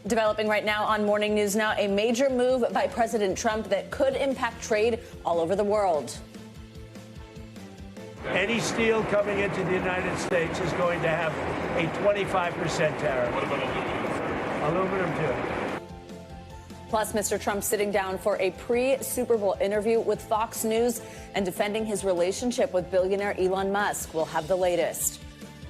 Developing right now on Morning News Now, a major move by President Trump that could impact trade all over the world. Any steel coming into the United States is going to have a 25% tariff. What about aluminum? Aluminum, too. Plus, Mr. Trump sitting down for a pre-Super Bowl interview with Fox News and defending his relationship with billionaire Elon Musk. We'll have the latest.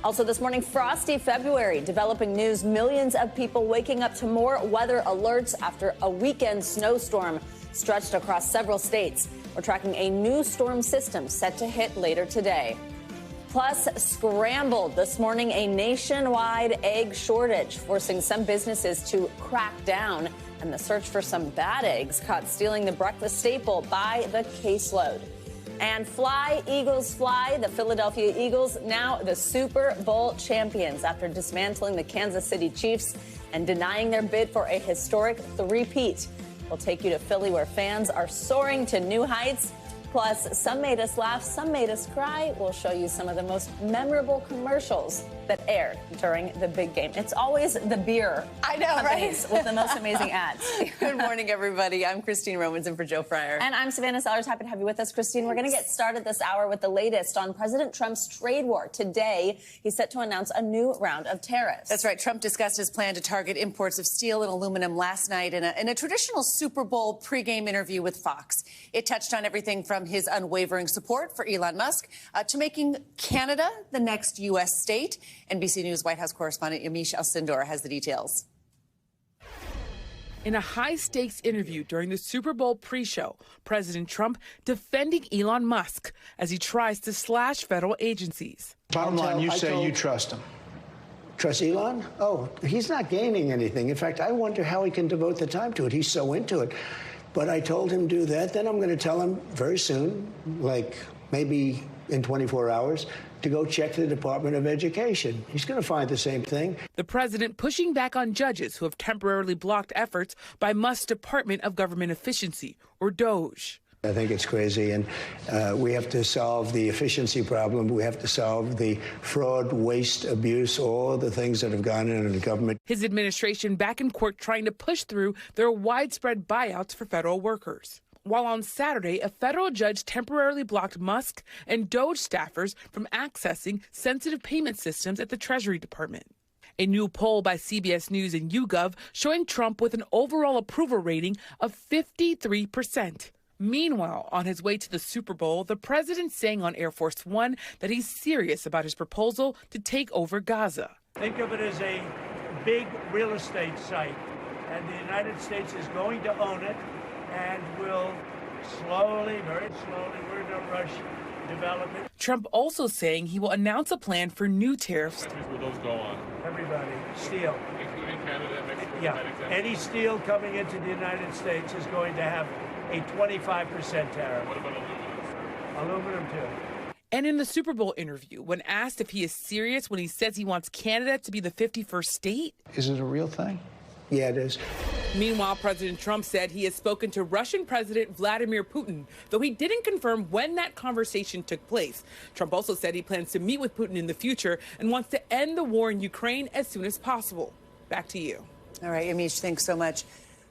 Also this morning, frosty February. Developing news, millions of people waking up to more weather alerts after a weekend snowstorm stretched across several states. We're tracking a new storm system set to hit later today. Plus, scrambled this morning, a nationwide egg shortage, forcing some businesses to crack down. And the search for some bad eggs caught stealing the breakfast staple by the caseload. And fly, Eagles, fly. The Philadelphia Eagles, now the Super Bowl champions after dismantling the Kansas City Chiefs and denying their bid for a historic three-peat. We'll take you to Philly, where fans are soaring to new heights. Plus, some made us laugh, some made us cry. We'll show you some of the most memorable commercials that aired during the big game. It's always the beer. I know, right? With the most amazing ads. Good morning, everybody. I'm Christine Romanson for Joe Fryer. And I'm Savannah Sellers. Happy to have you with us, Christine. We're going to get started this hour with the latest on President Trump's trade war. Today, he's set to announce a new round of tariffs. That's right. Trump discussed his plan to target imports of steel and aluminum last night in a traditional Super Bowl pregame interview with Fox. It touched on everything from his unwavering support for Elon Musk to making Canada the next U.S. state. NBC News White House correspondent Yamiche Alcindor has the details. In a high-stakes interview during the Super Bowl pre-show, President Trump defending Elon Musk as he tries to slash federal agencies. Bottom line, you say you trust him. Trust Elon? Oh, he's not gaining anything. In fact, I wonder how he can devote the time to it. He's so into it. But I told him do that. Then I'm going to tell him very soon, like maybe in 24 hours, to go check the Department of Education. He's going to find the same thing. The president pushing back on judges who have temporarily blocked efforts by Musk's Department of Government Efficiency, or DOGE. I think it's crazy, and we have to solve the efficiency problem. We have to solve the fraud, waste, abuse, all the things that have gone into the government. His administration back in court trying to push through their widespread buyouts for federal workers. While on Saturday, a federal judge temporarily blocked Musk and DOGE staffers from accessing sensitive payment systems at the Treasury Department. A new poll by CBS News and YouGov showing Trump with an overall approval rating of 53%. Meanwhile, on his way to the Super Bowl, the president saying on Air Force One that he's serious about his proposal to take over Gaza. Think of it as a big real estate site, and the United States is going to own it and will slowly, very slowly, we're in a rush, develop it. Trump also saying he will announce a plan for new tariffs. Will those go on? Everybody, steel. Including Canada and Mexico? Yeah, any steel coming into the United States is going to have a 25% tariff. What about aluminum? Aluminum, too. And in the Super Bowl interview, when asked if he is serious when he says he wants Canada to be the 51st state. Is it a real thing? Yeah, it is. Meanwhile, President Trump said he has spoken to Russian President Vladimir Putin, though he didn't confirm when that conversation took place. Trump also said he plans to meet with Putin in the future and wants to end the war in Ukraine as soon as possible. Back to you. All right, Yamiche, thanks so much.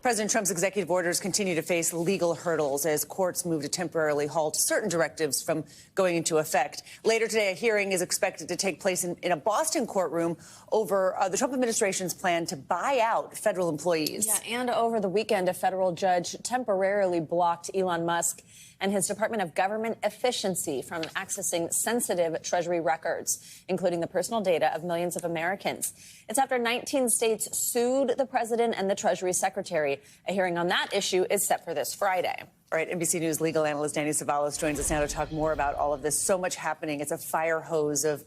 President Trump's executive orders continue to face legal hurdles as courts move to temporarily halt certain directives from going into effect. Later today, a hearing is expected to take place in a Boston courtroom over the Trump administration's plan to buy out federal employees. Yeah, and over the weekend, a federal judge temporarily blocked Elon Musk and his Department of Government Efficiency from accessing sensitive Treasury records, including the personal data of millions of Americans. It's after 19 states sued the president and the Treasury Secretary. A hearing on that issue is set for this Friday. All right, NBC News legal analyst Danny Savalas joins us now to talk more about all of this. So much happening. It's a fire hose of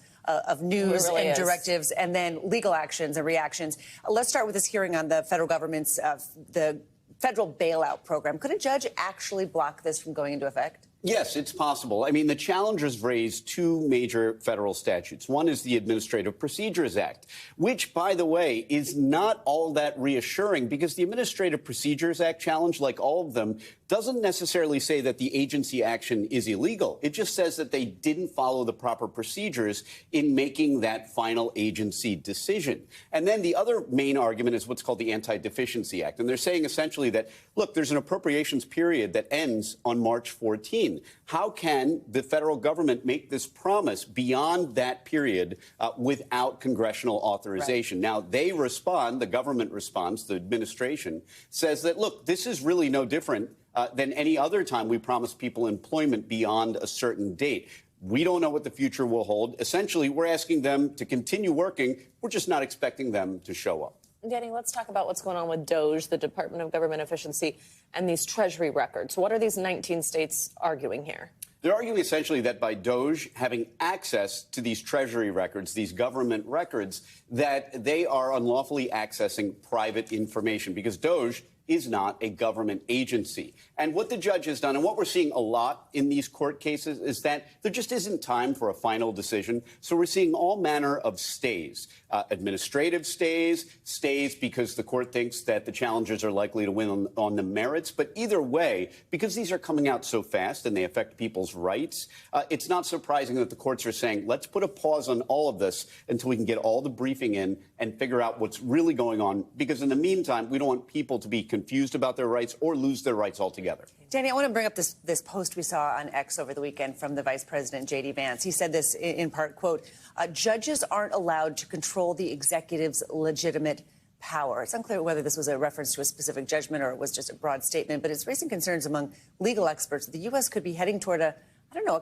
news really and is. directives and then legal actions and reactions. Let's start with this hearing on the federal government's the federal bailout program. Could a judge actually block this from going into effect? Yes, it's possible. I mean, the challengers raised two major federal statutes. One is the Administrative Procedures Act, which, by the way, is not all that reassuring because the Administrative Procedures Act challenge, like all of them, doesn't necessarily say that the agency action is illegal. It just says that they didn't follow the proper procedures in making that final agency decision. And then the other main argument is what's called the Anti-Deficiency Act. And they're saying essentially that, look, there's an appropriations period that ends on March 14. How can the federal government make this promise beyond that period without congressional authorization? Right. Now, they respond, the government responds, the administration says that, look, this is really no different than any other time we promise people employment beyond a certain date. We don't know what the future will hold. Essentially, we're asking them to continue working. We're just not expecting them to show up. Danny, let's talk about what's going on with DOGE, the Department of Government Efficiency, and these Treasury records. What are these 19 states arguing here? They're arguing essentially that by DOGE having access to these Treasury records, these government records, that they are unlawfully accessing private information because DOGE is not a government agency. And what the judge has done, and what we're seeing a lot in these court cases, is that there just isn't time for a final decision. So we're seeing all manner of stays, administrative stays, stays because the court thinks that the challengers are likely to win on the merits. But either way, because these are coming out so fast and they affect people's rights, it's not surprising that the courts are saying, let's put a pause on all of this until we can get all the briefing in and figure out what's really going on. Because in the meantime, we don't want people to be confused about their rights or lose their rights altogether. Danny, I want to bring up this post we saw on X over the weekend from the Vice President, J.D. Vance. He said this in part, quote, judges aren't allowed to control the executive's legitimate power. It's unclear whether this was a reference to a specific judgment or it was just a broad statement, but it's raising concerns among legal experts that the U.S. could be heading toward a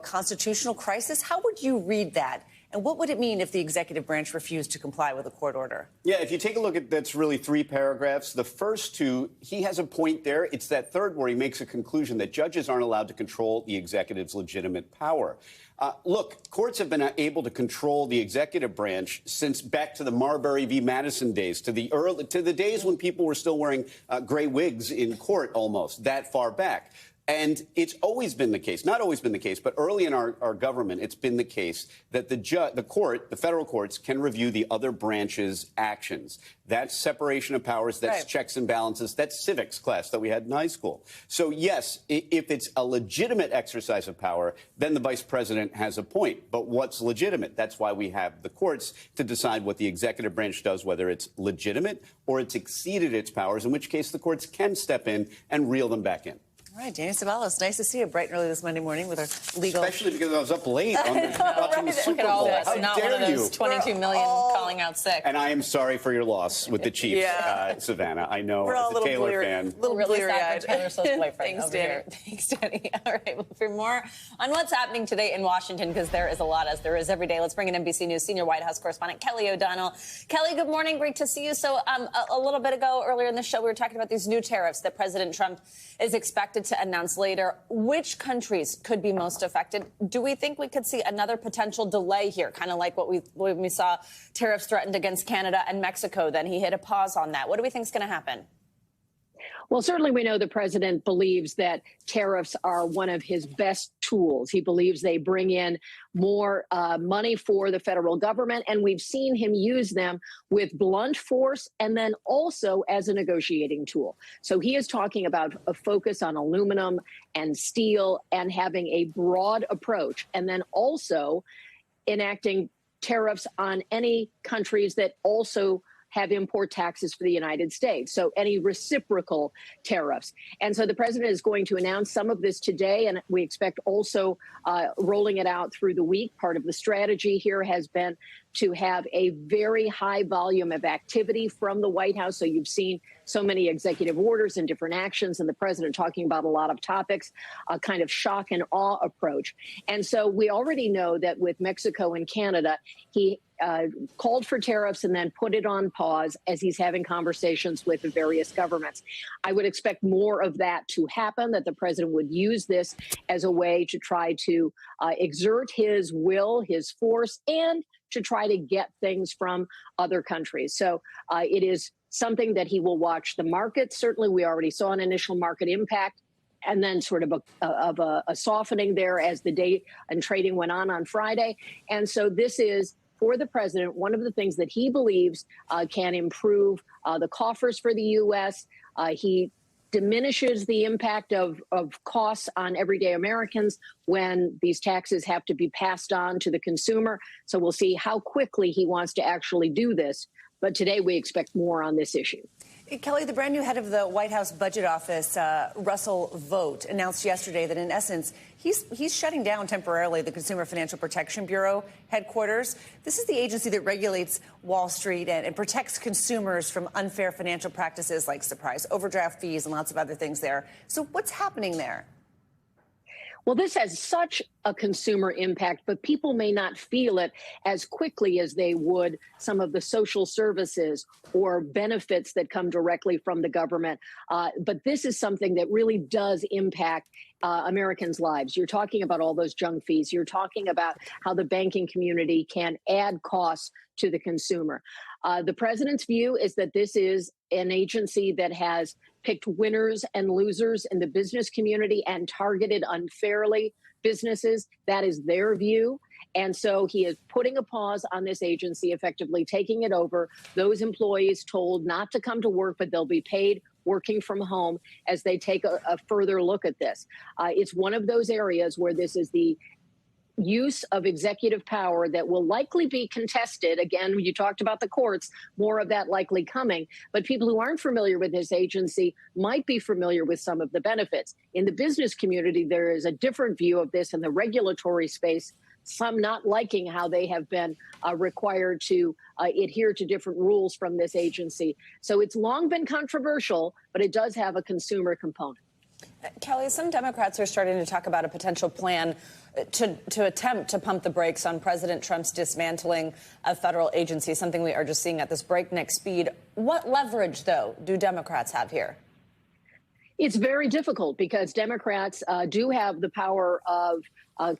constitutional crisis. How would you read that? And what would it mean if the executive branch refused to comply with a court order? Yeah, if you take a look at that's really 3 paragraphs. The first 2, he has a point there. It's that third where he makes a conclusion that judges aren't allowed to control the executive's legitimate power. Look, courts have been able to control the executive branch since back to the Marbury v. Madison days, to the days when people were still wearing gray wigs in court almost, that far back. And it's always been the case, not always been the case, but early in our government, it's been the case that the federal courts can review the other branch's actions. That's separation of powers. That's checks and balances. That's civics class that we had in high school. So, yes, if it's a legitimate exercise of power, then the vice president has a point. But what's legitimate? That's why we have the courts to decide what the executive branch does, whether it's legitimate or it's exceeded its powers, in which case the courts can step in and reel them back in. All right, Danny Ceballos, nice to see you bright and early this Monday morning with our legal... Especially because I was up late watching the Super Bowl. How not dare one of those you? 22 million calling out sick. And I am sorry for your loss with the Chiefs, Savannah. I know, we're all as a Taylor fan. We're really sad for Taylor Swift's boyfriend. Thanks, over Danny. here. Thanks, Danny. All right, well, for more on what's happening today in Washington, because there is a lot, as there is every day, let's bring in NBC News senior White House correspondent Kelly O'Donnell. Kelly, good morning. Great to see you. So a little bit ago, earlier in the show, we were talking about these new tariffs that President Trump is expected to announce later. Which countries could be most affected? Do we think we could see another potential delay here, kind of like when we saw tariffs threatened against Canada and Mexico? Then he hit a pause on that. What do we think is going to happen? Well, certainly we know the president believes that tariffs are one of his best tools. He believes they bring in more money for the federal government, and we've seen him use them with blunt force and then also as a negotiating tool. So he is talking about a focus on aluminum and steel and having a broad approach, and then also enacting tariffs on any countries that also have import taxes for the United States, so any reciprocal tariffs. And so the president is going to announce some of this today, and we expect also rolling it out through the week. Part of the strategy here has been to have a very high volume of activity from the White House. So you've seen so many executive orders and different actions, and the president talking about a lot of topics, a kind of shock and awe approach. And so we already know that with Mexico and Canada, he called for tariffs and then put it on pause as he's having conversations with the various governments. I would expect more of that to happen, that the president would use this as a way to try to exert his will, his force, and to try to get things from other countries. So it is something that he will watch the market. Certainly, we already saw an initial market impact and then sort of a softening there as the day and trading went on Friday. And so this is, for the president, one of the things that he believes can improve the coffers for the U.S. He diminishes the impact of costs on everyday Americans when these taxes have to be passed on to the consumer. So we'll see how quickly he wants to actually do this. But today we expect more on this issue. Kelly, the brand new head of the White House Budget Office, Russell Vought, announced yesterday that in essence, he's shutting down temporarily the Consumer Financial Protection Bureau headquarters. This is the agency that regulates Wall Street and protects consumers from unfair financial practices like surprise overdraft fees and lots of other things there. So what's happening there? Well, this has such a consumer impact, but people may not feel it as quickly as they would some of the social services or benefits that come directly from the government. But this is something that really does impact Americans' lives. You're talking about all those junk fees. You're talking about how the banking community can add costs to the consumer. The president's view is that this is an agency that has picked winners and losers in the business community and targeted unfairly businesses. That is their view. And so he is putting a pause on this agency, effectively taking it over. Those employees told not to come to work, but they'll be paid working from home as they take a further look at this. It's one of those areas where this is the use of executive power that will likely be contested. Again, you talked about the courts, more of that likely coming. But people who aren't familiar with this agency might be familiar with some of the benefits. In the business community, there is a different view of this in the regulatory space, some not liking how they have been required to adhere to different rules from this agency. So it's long been controversial, but it does have a consumer component. Kelly, some Democrats are starting to talk about a potential plan to attempt to pump the brakes on President Trump's dismantling of federal agencies, something we are just seeing at this breakneck speed. What leverage, though, do Democrats have here? It's very difficult because Democrats do have the power of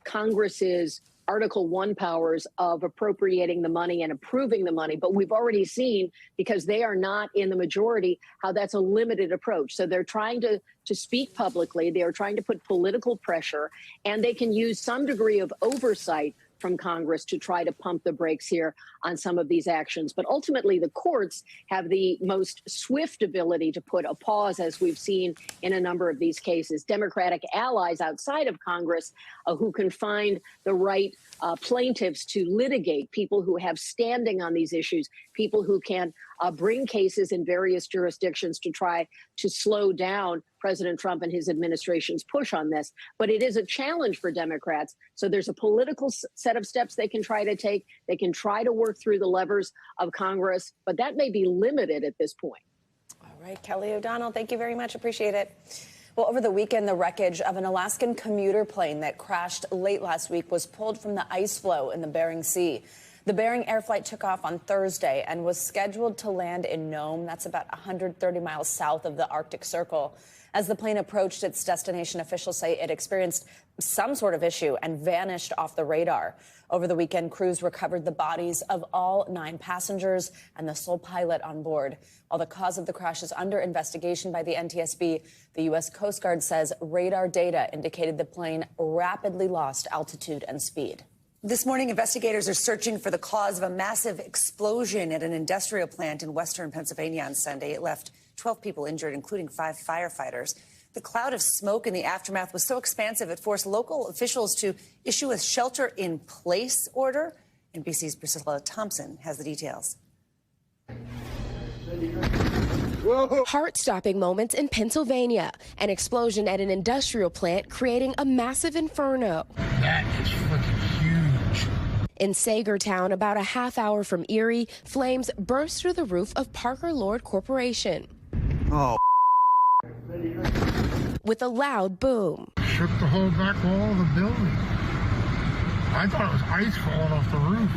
Congress's Article 1 powers of appropriating the money and approving the money. But we've already seen, because they are not in the majority, how that's a limited approach. So they're trying to speak publicly. They are trying to put political pressure, and they can use some degree of oversight from Congress to try to pump the brakes here on some of these actions. But ultimately, the courts have the most swift ability to put a pause, as we've seen in a number of these cases. Democratic allies outside of Congress who can find the right plaintiffs to litigate, people who have standing on these issues, people who can bring cases in various jurisdictions to try to slow down President Trump and his administration's push on this. But it is a challenge for Democrats. So there's a political set of steps they can try to take. They can try to work through the levers of Congress, but that may be limited at this point. All right, Kelly O'Donnell, thank you very much. Appreciate it. Well, over the weekend, the wreckage of an Alaskan commuter plane that crashed late last week was pulled from the ice floe in the Bering Sea. The Bering Air flight took off on Thursday and was scheduled to land in Nome. That's about 130 miles south of the Arctic Circle. As the plane approached its destination, officials say it experienced some sort of issue and vanished off the radar. Over the weekend, crews recovered the bodies of all 9 passengers and the sole pilot on board. While the cause of the crash is under investigation by the NTSB, the U.S. Coast Guard says radar data indicated the plane rapidly lost altitude and speed. This morning, investigators are searching for the cause of a massive explosion at an industrial plant in western Pennsylvania on Sunday. It left 12 people injured, including 5 firefighters. The cloud of smoke in the aftermath was so expansive it forced local officials to issue a shelter-in-place order. NBC's Priscilla Thompson has the details. Heart-stopping moments in Pennsylvania. An explosion at an industrial plant creating a massive inferno. That is freaking huge. In Sagertown, about a half hour from Erie, flames burst through the roof of Parker Lord Corporation. Oh. With a loud boom. Shook the whole back wall of the building. I thought it was ice falling off the roof.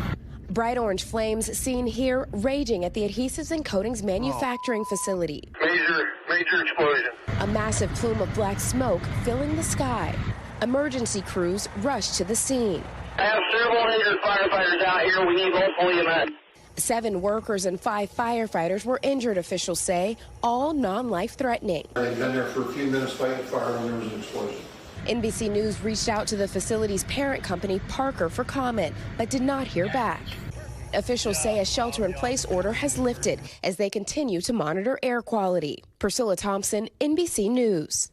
Bright orange flames seen here raging at the adhesives and coatings manufacturing facility. Major explosion. A massive plume of black smoke filling the sky. Emergency crews rushed to the scene. I have several injured firefighters out here. We need multiple EMS. 7 workers and 5 firefighters were injured, officials say, all non-life-threatening. They'd been there for a few minutes fighting fire when there was an explosion. NBC News reached out to the facility's parent company, Parker, for comment, but did not hear back. officials say a shelter-in-place order has lifted as they continue to monitor air quality. Priscilla Thompson, NBC News.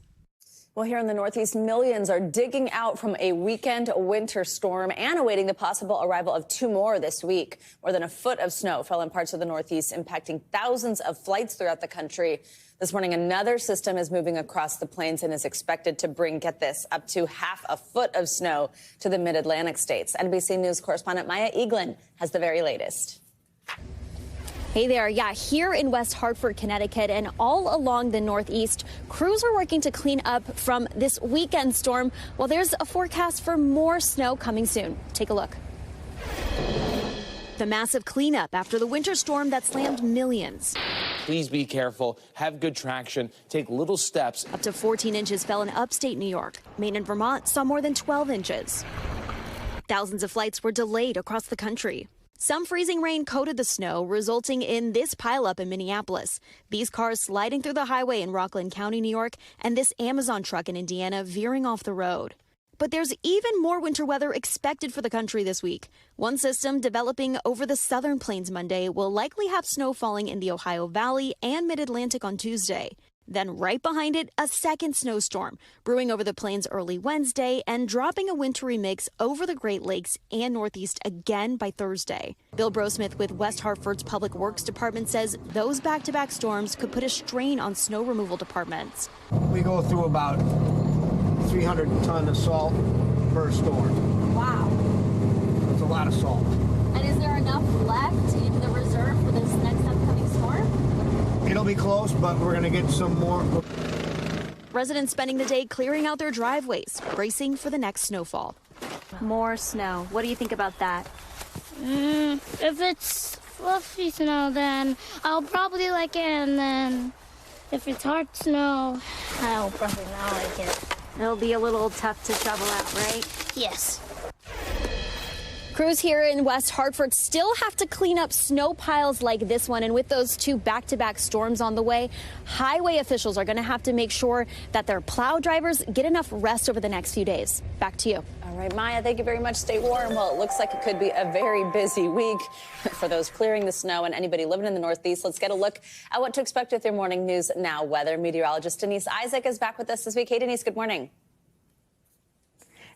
Well, here in the Northeast, millions are digging out from a weekend winter storm and awaiting the possible arrival of 2 more this week. More than a foot of snow fell in parts of the Northeast, impacting thousands of flights throughout the country. This morning, another system is moving across the plains and is expected to bring, get this, up to half a foot of snow to the mid-Atlantic states. NBC News correspondent Maya Eaglin has the very latest. Hey there. Yeah, here in West Hartford, Connecticut, and all along the Northeast, crews are working to clean up from this weekend storm, while there's a forecast for more snow coming soon. Take a look. The massive cleanup after the winter storm that slammed millions. Please be careful, have good traction, take little steps. Up to 14 inches fell in upstate New York. Maine and Vermont saw more than 12 inches. Thousands of flights were delayed across the country. Some freezing rain coated the snow, resulting in this pileup in Minneapolis. These cars sliding through the highway in Rockland County, New York, and this Amazon truck in Indiana veering off the road. But there's even more winter weather expected for the country this week. One system developing over the southern plains Monday will likely have snow falling in the Ohio Valley and mid-Atlantic on Tuesday. Then right behind it, a second snowstorm brewing over the plains early Wednesday and dropping a wintry mix over the Great Lakes and Northeast again by Thursday. Bill Brosmith with West Hartford's Public Works Department says those back-to-back storms could put a strain on snow removal departments. We go through about 300 tons of salt per storm. Wow. That's a lot of salt. And is there enough left in the reserve for this next upcoming storm? It'll be close, but we're going to get some more. Residents spending the day clearing out their driveways, bracing for the next snowfall. More snow. What do you think about that? If it's fluffy snow, then I'll probably like it, and then if it's hard snow, I'll probably not like it. It'll be a little tough to shovel out, right? Yes. Crews here in West Hartford still have to clean up snow piles like this one. And with those 2 back-to-back storms on the way, highway officials are going to have to make sure that their plow drivers get enough rest over the next few days. Back to you. All right, Maya, thank you very much. Stay warm. Well, it looks like it could be a very busy week for those clearing the snow and anybody living in the Northeast. Let's get a look at what to expect with your Morning News Now weather. Meteorologist Denise Isaac is back with us this week. Hey, Denise, good morning.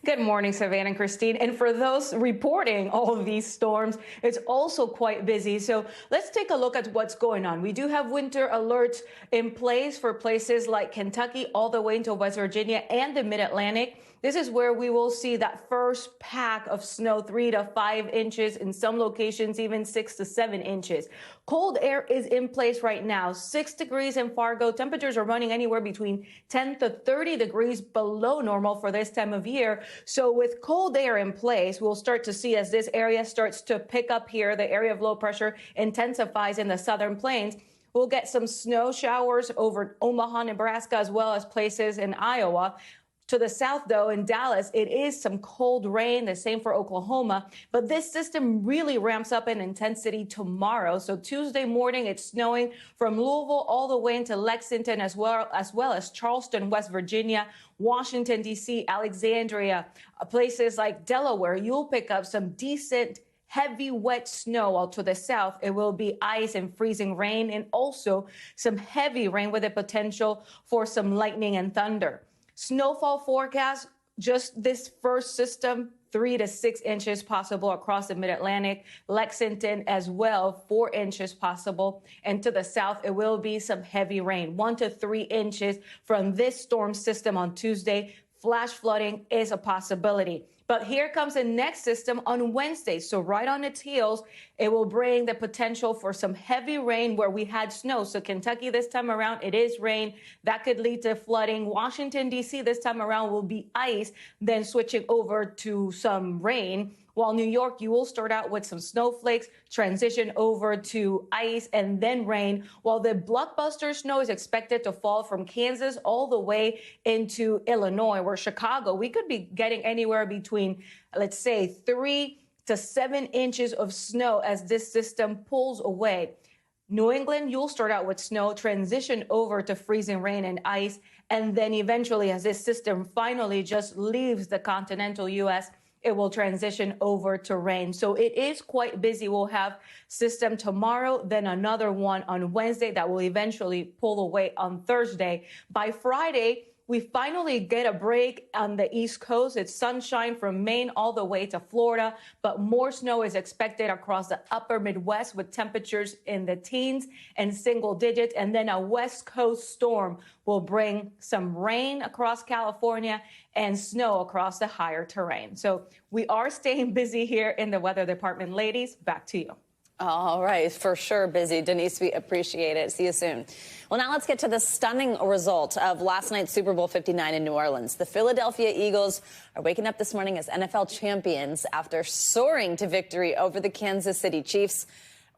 Good morning, Savannah and Christine. And for those reporting all of these storms, it's also quite busy. So let's take a look at what's going on. We do have winter alerts in place for places like Kentucky all the way into West Virginia and the Mid-Atlantic. This is where we will see that first pack of snow, 3 to 5 inches, in some locations, even 6 to 7 inches. Cold air is in place right now. 6 degrees in Fargo. Temperatures are running anywhere between 10 to 30 degrees below normal for this time of year. So with cold air in place, we'll start to see as this area starts to pick up here, the area of low pressure intensifies in the southern plains. We'll get some snow showers over Omaha, Nebraska, as well as places in Iowa. To the south, though, in Dallas, it is some cold rain, the same for Oklahoma. But this system really ramps up in intensity tomorrow. So Tuesday morning, it's snowing from Louisville all the way into Lexington, as well as Charleston, West Virginia, Washington, D.C., Alexandria, places like Delaware. You'll pick up some decent heavy, wet snow. While to the south, it will be ice and freezing rain, and also some heavy rain with the potential for some lightning and thunder. Snowfall forecast, just this first system, 3 to 6 inches possible across the Mid-Atlantic. Lexington as well, 4 inches possible. And to the south, it will be some heavy rain, 1 to 3 inches from this storm system on Tuesday. Flash flooding is a possibility. But here comes the next system on Wednesday. So right on its heels, it will bring the potential for some heavy rain where we had snow. So Kentucky this time around, it is rain. That could lead to flooding. Washington, D.C. this time around will be ice, then switching over to some rain. While New York, you will start out with some snowflakes, transition over to ice and then rain, while the blockbuster snow is expected to fall from Kansas all the way into Illinois, where Chicago, we could be getting anywhere between, let's say, 3 to 7 inches of snow as this system pulls away. New England, you'll start out with snow, transition over to freezing rain and ice, and then eventually, as this system finally just leaves the continental U.S., it will transition over to rain. So it is quite busy. We'll have system tomorrow, then another one on Wednesday that will eventually pull away on Thursday. By Friday, we finally get a break on the East Coast. It's sunshine from Maine all the way to Florida, but more snow is expected across the upper Midwest with temperatures in the teens and single digits. And then a West Coast storm will bring some rain across California and snow across the higher terrain. So we are staying busy here in the weather department. Ladies, back to you. All right, for sure busy. Denise, we appreciate it. See you soon. Well, now let's get to the stunning result of last night's Super Bowl 59 in New Orleans. The Philadelphia Eagles are waking up this morning as NFL champions after soaring to victory over the Kansas City Chiefs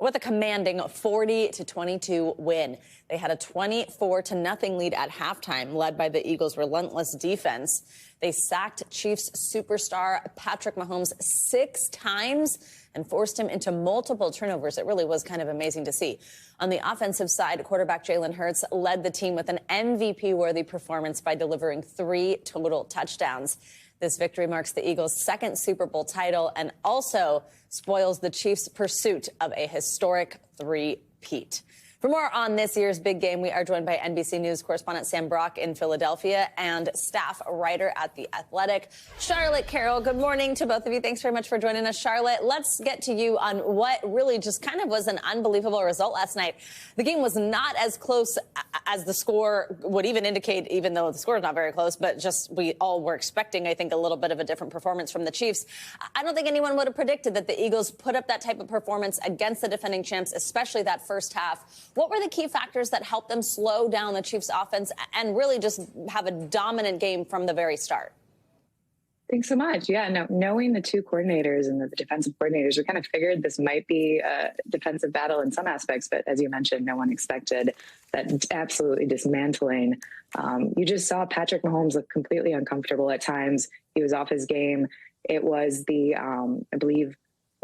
with a commanding 40-22 win. They had a 24-0 lead at halftime, led by the Eagles' relentless defense. They sacked Chiefs superstar Patrick Mahomes 6 times and forced him into multiple turnovers. It really was kind of amazing to see. On the offensive side, quarterback Jalen Hurts led the team with an MVP-worthy performance by delivering 3 total touchdowns. This victory marks the Eagles' second Super Bowl title and also spoils the Chiefs' pursuit of a historic 3-peat. For more on this year's big game, we are joined by NBC News correspondent Sam Brock in Philadelphia and staff writer at The Athletic, Charlotte Carroll. Good morning to both of you. Thanks very much for joining us, Charlotte. Let's get to you on what really just kind of was an unbelievable result last night. The game was not as close as the score would even indicate, even though the score is not very close, but just we all were expecting, I think, a little bit of a different performance from the Chiefs. I don't think anyone would have predicted that the Eagles put up that type of performance against the defending champs, especially that first half. What were the key factors that helped them slow down the Chiefs' offense and really just have a dominant game from the very start? Thanks so much. Yeah, no, knowing the two coordinators and the defensive coordinators, we kind of figured this might be a defensive battle in some aspects, but as you mentioned, no one expected that absolutely dismantling. You just saw Patrick Mahomes look completely uncomfortable at times. He was off his game. It was the, I believe,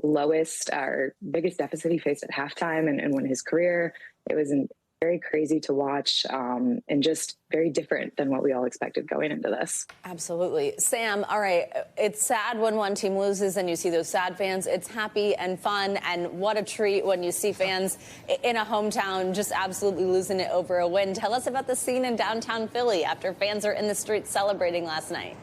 lowest or biggest deficit he faced at halftime and in his career. It was very crazy to watch and just very different than what we all expected going into this. Absolutely. Sam, all right, it's sad when one team loses and you see those sad fans. It's happy and fun, and what a treat when you see fans in a hometown just absolutely losing it over a win. Tell us about the scene in downtown Philly after fans are in the streets celebrating last night.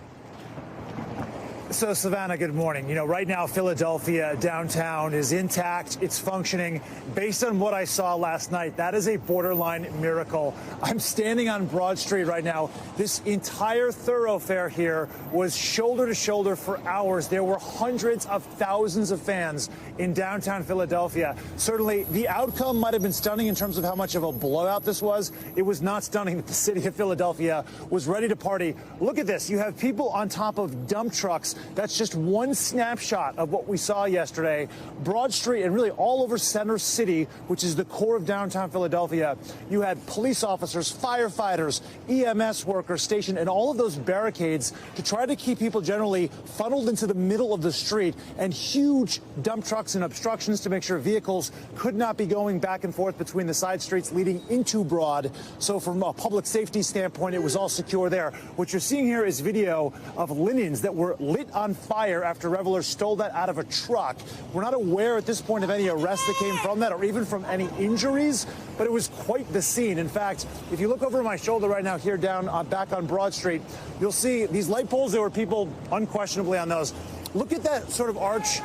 So, Savannah, good morning. You know, right now, Philadelphia downtown is intact. It's functioning. Based on what I saw last night, that is a borderline miracle. I'm standing on Broad Street right now. This entire thoroughfare here was shoulder to shoulder for hours. There were hundreds of thousands of fans in downtown Philadelphia. Certainly, the outcome might have been stunning in terms of how much of a blowout this was. It was not stunning that the city of Philadelphia was ready to party. Look at this. You have people on top of dump trucks. That's just one snapshot of what we saw yesterday. Broad Street and really all over Center City, which is the core of downtown Philadelphia, you had police officers, firefighters, EMS workers stationed in all of those barricades to try to keep people generally funneled into the middle of the street, and huge dump trucks and obstructions to make sure vehicles could not be going back and forth between the side streets leading into Broad. So from a public safety standpoint, it was all secure there. What you're seeing here is video of linens that were lit on fire after revelers stole that out of a truck. We're not aware at this point of any arrests that came from that or even from any injuries, but it was quite the scene. In fact, if you look over my shoulder right now here down back on Broad Street, you'll see these light poles. There were people unquestionably on those. Look at that sort of arch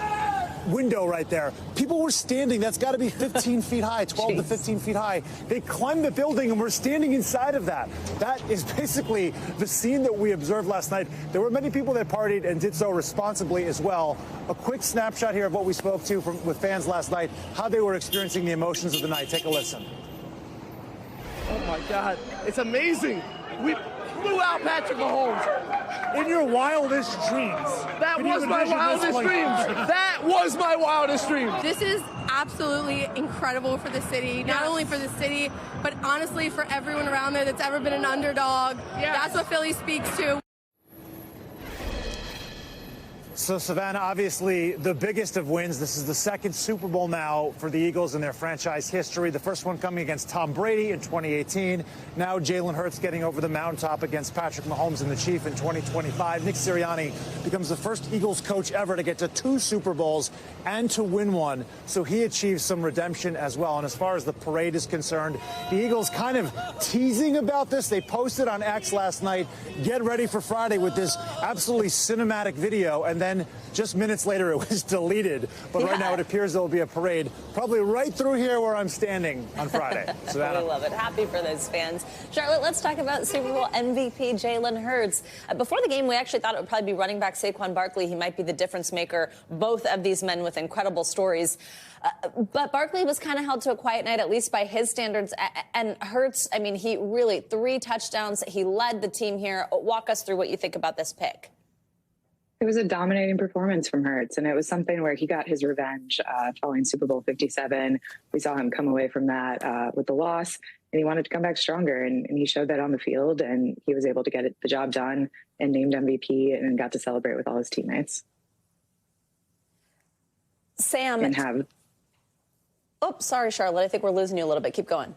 window right there. People were standing. That's got to be 15 feet high, 12 to 15 feet high. They climbed the building and were standing inside of that. That is basically the scene that we observed last night. There were many people that partied and did so responsibly as well. A quick snapshot here of what we spoke to with fans last night, how they were experiencing the emotions of the night. Take a listen. Oh my God, it's amazing. We blew out Patrick Mahomes. In your wildest dreams. That was my wildest dreams. That was my wildest dreams. This is absolutely incredible for the city. Not only for the city, but honestly for everyone around there that's ever been an underdog. That's what Philly speaks to. So, Savannah, obviously the biggest of wins. This is the second Super Bowl now for the Eagles in their franchise history. The first one coming against Tom Brady in 2018. Now Jalen Hurts getting over the mountaintop against Patrick Mahomes and the Chief in 2025. Nick Sirianni becomes the first Eagles coach ever to get to 2 Super Bowls and to win one. So he achieves some redemption as well. And as far as the parade is concerned, the Eagles kind of teasing about this. They posted on X last night, get ready for Friday, with this absolutely cinematic video. And then just minutes later, it was deleted. But right now, it appears there will be a parade probably right through here where I'm standing on Friday. So I love it. Happy for those fans. Charlotte, let's talk about Super Bowl MVP Jalen Hurts. Before the game, we actually thought it would probably be running back Saquon Barkley. He might be the difference maker. Both of these men with incredible stories. But Barkley was kind of held to a quiet night, at least by his standards. And Hurts, I mean, he really 3 touchdowns. He led the team here. Walk us through what you think about this pick. It was a dominating performance from Hurts, and it was something where he got his revenge following Super Bowl 57. We saw him come away from that with the loss, and he wanted to come back stronger, and he showed that on the field, and he was able to get the job done and named MVP and got to celebrate with all his teammates. Sam. Oh, sorry, Charlotte. I think we're losing you a little bit. Keep going.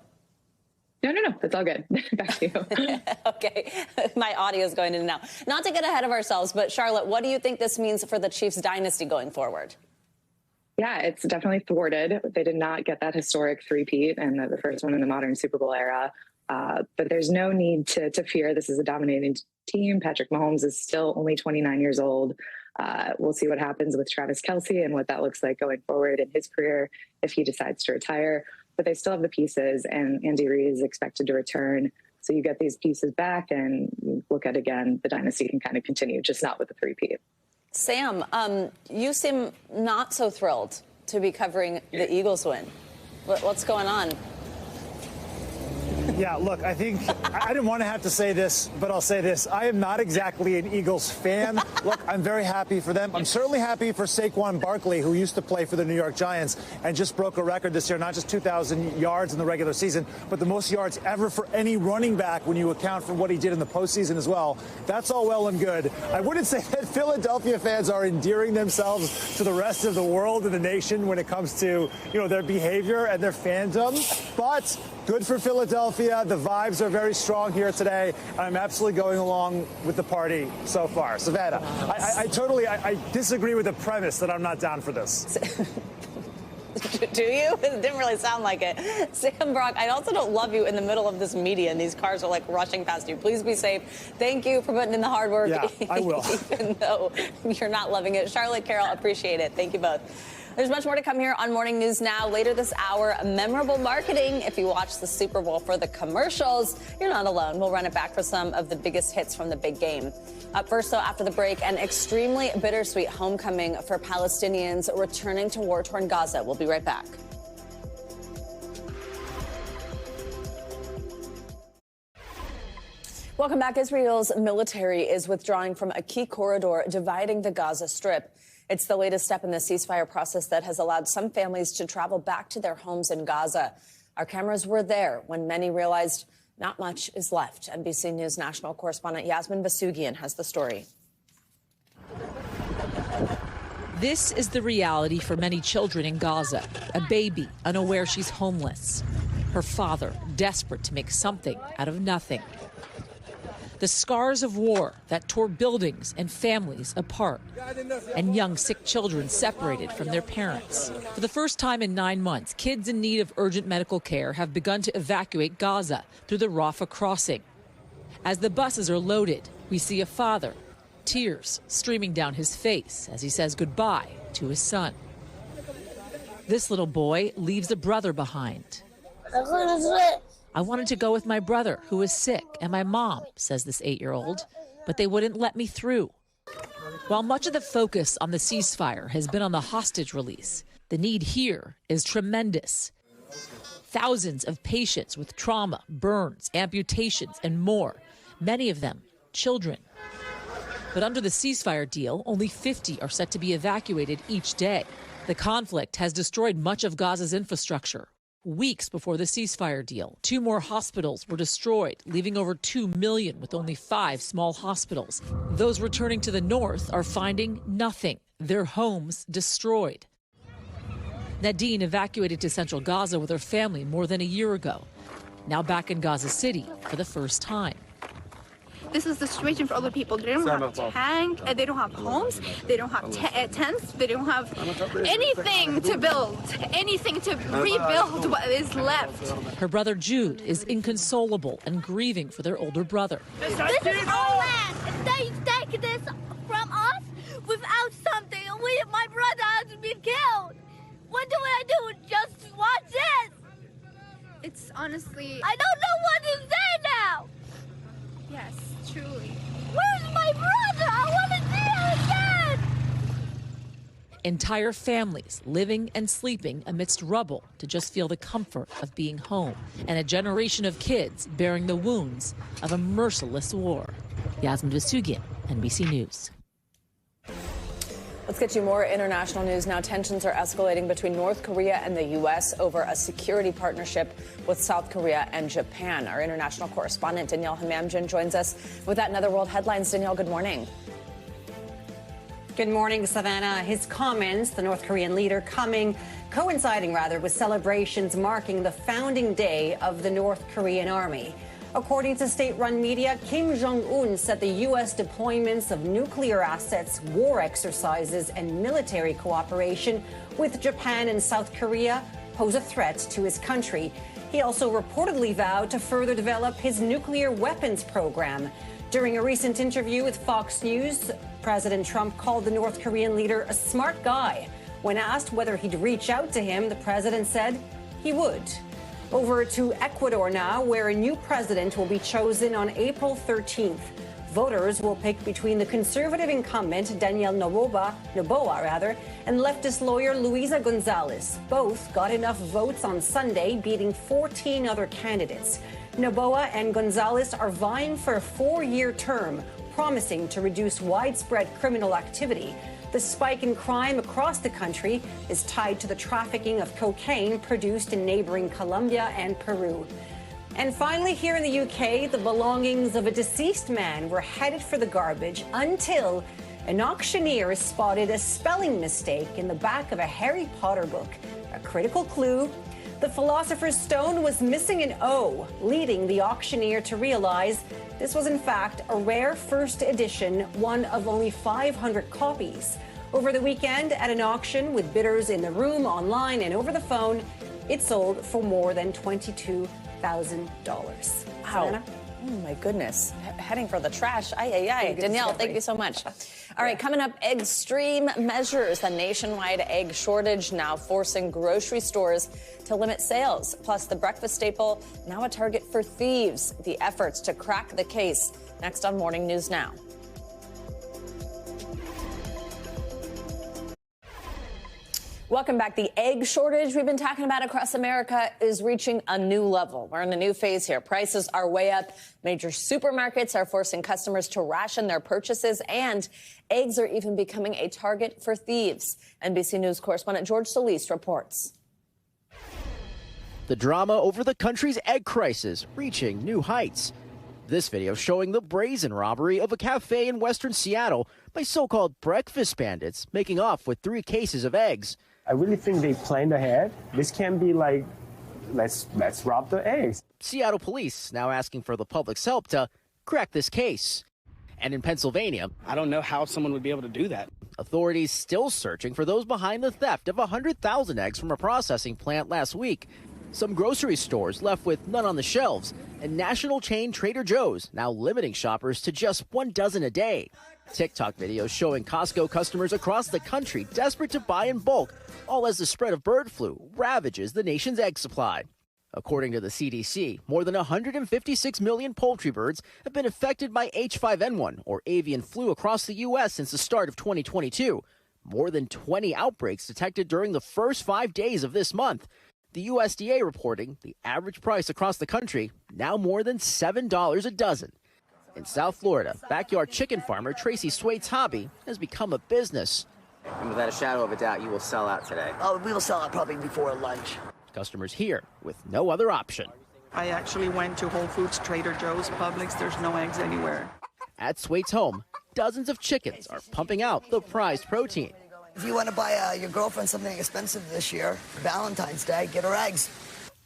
No. That's all good. Back to you. Okay. My audio is going in and out. Not to get ahead of ourselves, but Charlotte, what do you think this means for the Chiefs dynasty going forward? Yeah, it's definitely thwarted. They did not get that historic three-peat and the first one in the modern Super Bowl era. But there's no need to fear. This is a dominating team. Patrick Mahomes is still only 29 years old. We'll see what happens with Travis Kelce and what that looks like going forward in his career if he decides to retire. But they still have the pieces, and Andy Reid is expected to return. So you get these pieces back, and you look at, again, the dynasty can kind of continue, just not with the three-peat. Sam, you seem not so thrilled to be covering the Eagles win. What's going on? Yeah, look, I think I didn't want to have to say this, but I'll say this. I am not exactly an Eagles fan. Look, I'm very happy for them. I'm certainly happy for Saquon Barkley, who used to play for the New York Giants and just broke a record this year, not just 2,000 yards in the regular season, but the most yards ever for any running back when you account for what he did in the postseason as well. That's all well and good. I wouldn't say that Philadelphia fans are endearing themselves to the rest of the world and the nation when it comes to, their behavior and their fandom, but good for Philadelphia. The vibes are very strong here today. I'm absolutely going along with the party so far. Savannah, I disagree with the premise that I'm not down for this. Do you? It didn't really sound like it. Sam Brock, I also don't love you in the middle of this media and these cars are like rushing past you. Please be safe. Thank you for putting in the hard work. Yeah, I will. Even though you're not loving it. Charlotte, Carol, appreciate it. Thank you both. There's much more to come here on Morning News Now. Later this hour, memorable marketing. If you watch the Super Bowl for the commercials, you're not alone. We'll run it back for some of the biggest hits from the big game. Up first, though, after the break, an extremely bittersweet homecoming for Palestinians returning to war-torn Gaza. We'll be right back. Welcome back. Israel's military is withdrawing from a key corridor dividing the Gaza Strip. It's the latest step in the ceasefire process that has allowed some families to travel back to their homes in Gaza. Our cameras were there when many realized not much is left. NBC News national correspondent Yasmin Basugian has the story. This is the reality for many children in Gaza. A baby unaware she's homeless. Her father desperate to make something out of nothing. The scars of war that tore buildings and families apart, and young sick children separated from their parents. For the first time in 9 months, kids in need of urgent medical care have begun to evacuate Gaza through the Rafah crossing. As the buses are loaded, we see a father, tears streaming down his face as he says goodbye to his son. This little boy leaves a brother behind. I wanted to go with my brother, who is sick, and my mom, says this 8-year-old, but they wouldn't let me through. While much of the focus on the ceasefire has been on the hostage release, the need here is tremendous. Thousands of patients with trauma, burns, amputations, and more, many of them children. But under the ceasefire deal, only 50 are set to be evacuated each day. The conflict has destroyed much of Gaza's infrastructure. Weeks before the ceasefire deal, 2 more hospitals were destroyed, leaving over 2 million with only 5 small hospitals. Those returning to the north are finding nothing, their homes destroyed. Nadine evacuated to central Gaza with her family more than a year ago. Now back in Gaza City for the first time. This is the situation for other people. They don't have tank, they don't have homes, they don't have tents, they don't have anything to build, anything to rebuild what is left. Her brother Jude is inconsolable and grieving for their older brother. This is our land. If they take this from us without something, my brother has been killed. What do I do? Just watch this? It's honestly... I don't know what to say now. Yes, truly. Where's my brother? I want to see him again. Entire families living and sleeping amidst rubble to just feel the comfort of being home, and a generation of kids bearing the wounds of a merciless war. Yasmin Vasugian, NBC News. Let's get you more international news now. Tensions are escalating between North Korea and the U.S. over a security partnership with South Korea and Japan. Our international correspondent Danielle Hamamjian joins us with that and other world headlines. Danielle, good morning. Good morning, Savannah. His comments, the North Korean leader, coinciding with celebrations marking the founding day of the North Korean Army. According to state-run media, Kim Jong-un said the U.S. deployments of nuclear assets, war exercises, and military cooperation with Japan and South Korea pose a threat to his country. He also reportedly vowed to further develop his nuclear weapons program. During a recent interview with Fox News, President Trump called the North Korean leader a smart guy. When asked whether he'd reach out to him, the president said he would. Over to Ecuador now, where a new president will be chosen on April 13th. Voters will pick between the conservative incumbent, Daniel Noboa, and leftist lawyer Luisa Gonzalez. Both got enough votes on Sunday, beating 14 other candidates. Noboa and Gonzalez are vying for a 4-year term, promising to reduce widespread criminal activity. The spike in crime across the country is tied to the trafficking of cocaine produced in neighboring Colombia and Peru. And finally, here in the UK, the belongings of a deceased man were headed for the garbage until an auctioneer spotted a spelling mistake in the back of a Harry Potter book. A critical clue. The Philosopher's Stone was missing an O, leading the auctioneer to realize this was in fact a rare first edition, one of only 500 copies. Over the weekend, at an auction with bidders in the room, online, and over the phone, it sold for more than $22,000. Wow. Oh, my goodness. Heading for the trash. Danielle, thank you so much. All right, coming up, extreme measures. The nationwide egg shortage now forcing grocery stores to limit sales. Plus, the breakfast staple now a target for thieves. The efforts to crack the case. Next on Morning News Now. Welcome back. The egg shortage we've been talking about across America is reaching a new level. We're in a new phase here. Prices are way up. Major supermarkets are forcing customers to ration their purchases, and eggs are even becoming a target for thieves. NBC News correspondent George Solis reports. The drama over the country's egg crisis reaching new heights. This video showing the brazen robbery of a cafe in western Seattle by so-called breakfast bandits making off with 3 cases of eggs. I really think they planned ahead. This can't be like, let's rob the eggs. Seattle police now asking for the public's help to crack this case. And in Pennsylvania, I don't know how someone would be able to do that. Authorities still searching for those behind the theft of 100,000 eggs from a processing plant last week. Some grocery stores left with none on the shelves, and national chain Trader Joe's now limiting shoppers to just 1 dozen a day. TikTok videos showing Costco customers across the country desperate to buy in bulk, all as the spread of bird flu ravages the nation's egg supply. According to the CDC, more than 156 million poultry birds have been affected by H5N1, or avian flu, across the U.S. since the start of 2022. More than 20 outbreaks detected during the first 5 days of this month. The USDA reporting the average price across the country now more than $7 a dozen. In South Florida, backyard chicken farmer Tracy Swaite's hobby has become a business. And without a shadow of a doubt, you will sell out today. Oh, we will sell out probably before lunch. Customers here with no other option. I actually went to Whole Foods, Trader Joe's, Publix. There's no eggs anywhere. At Swaite's home, dozens of chickens are pumping out the prized protein. If you want to buy your girlfriend something expensive this year, Valentine's Day, get her eggs.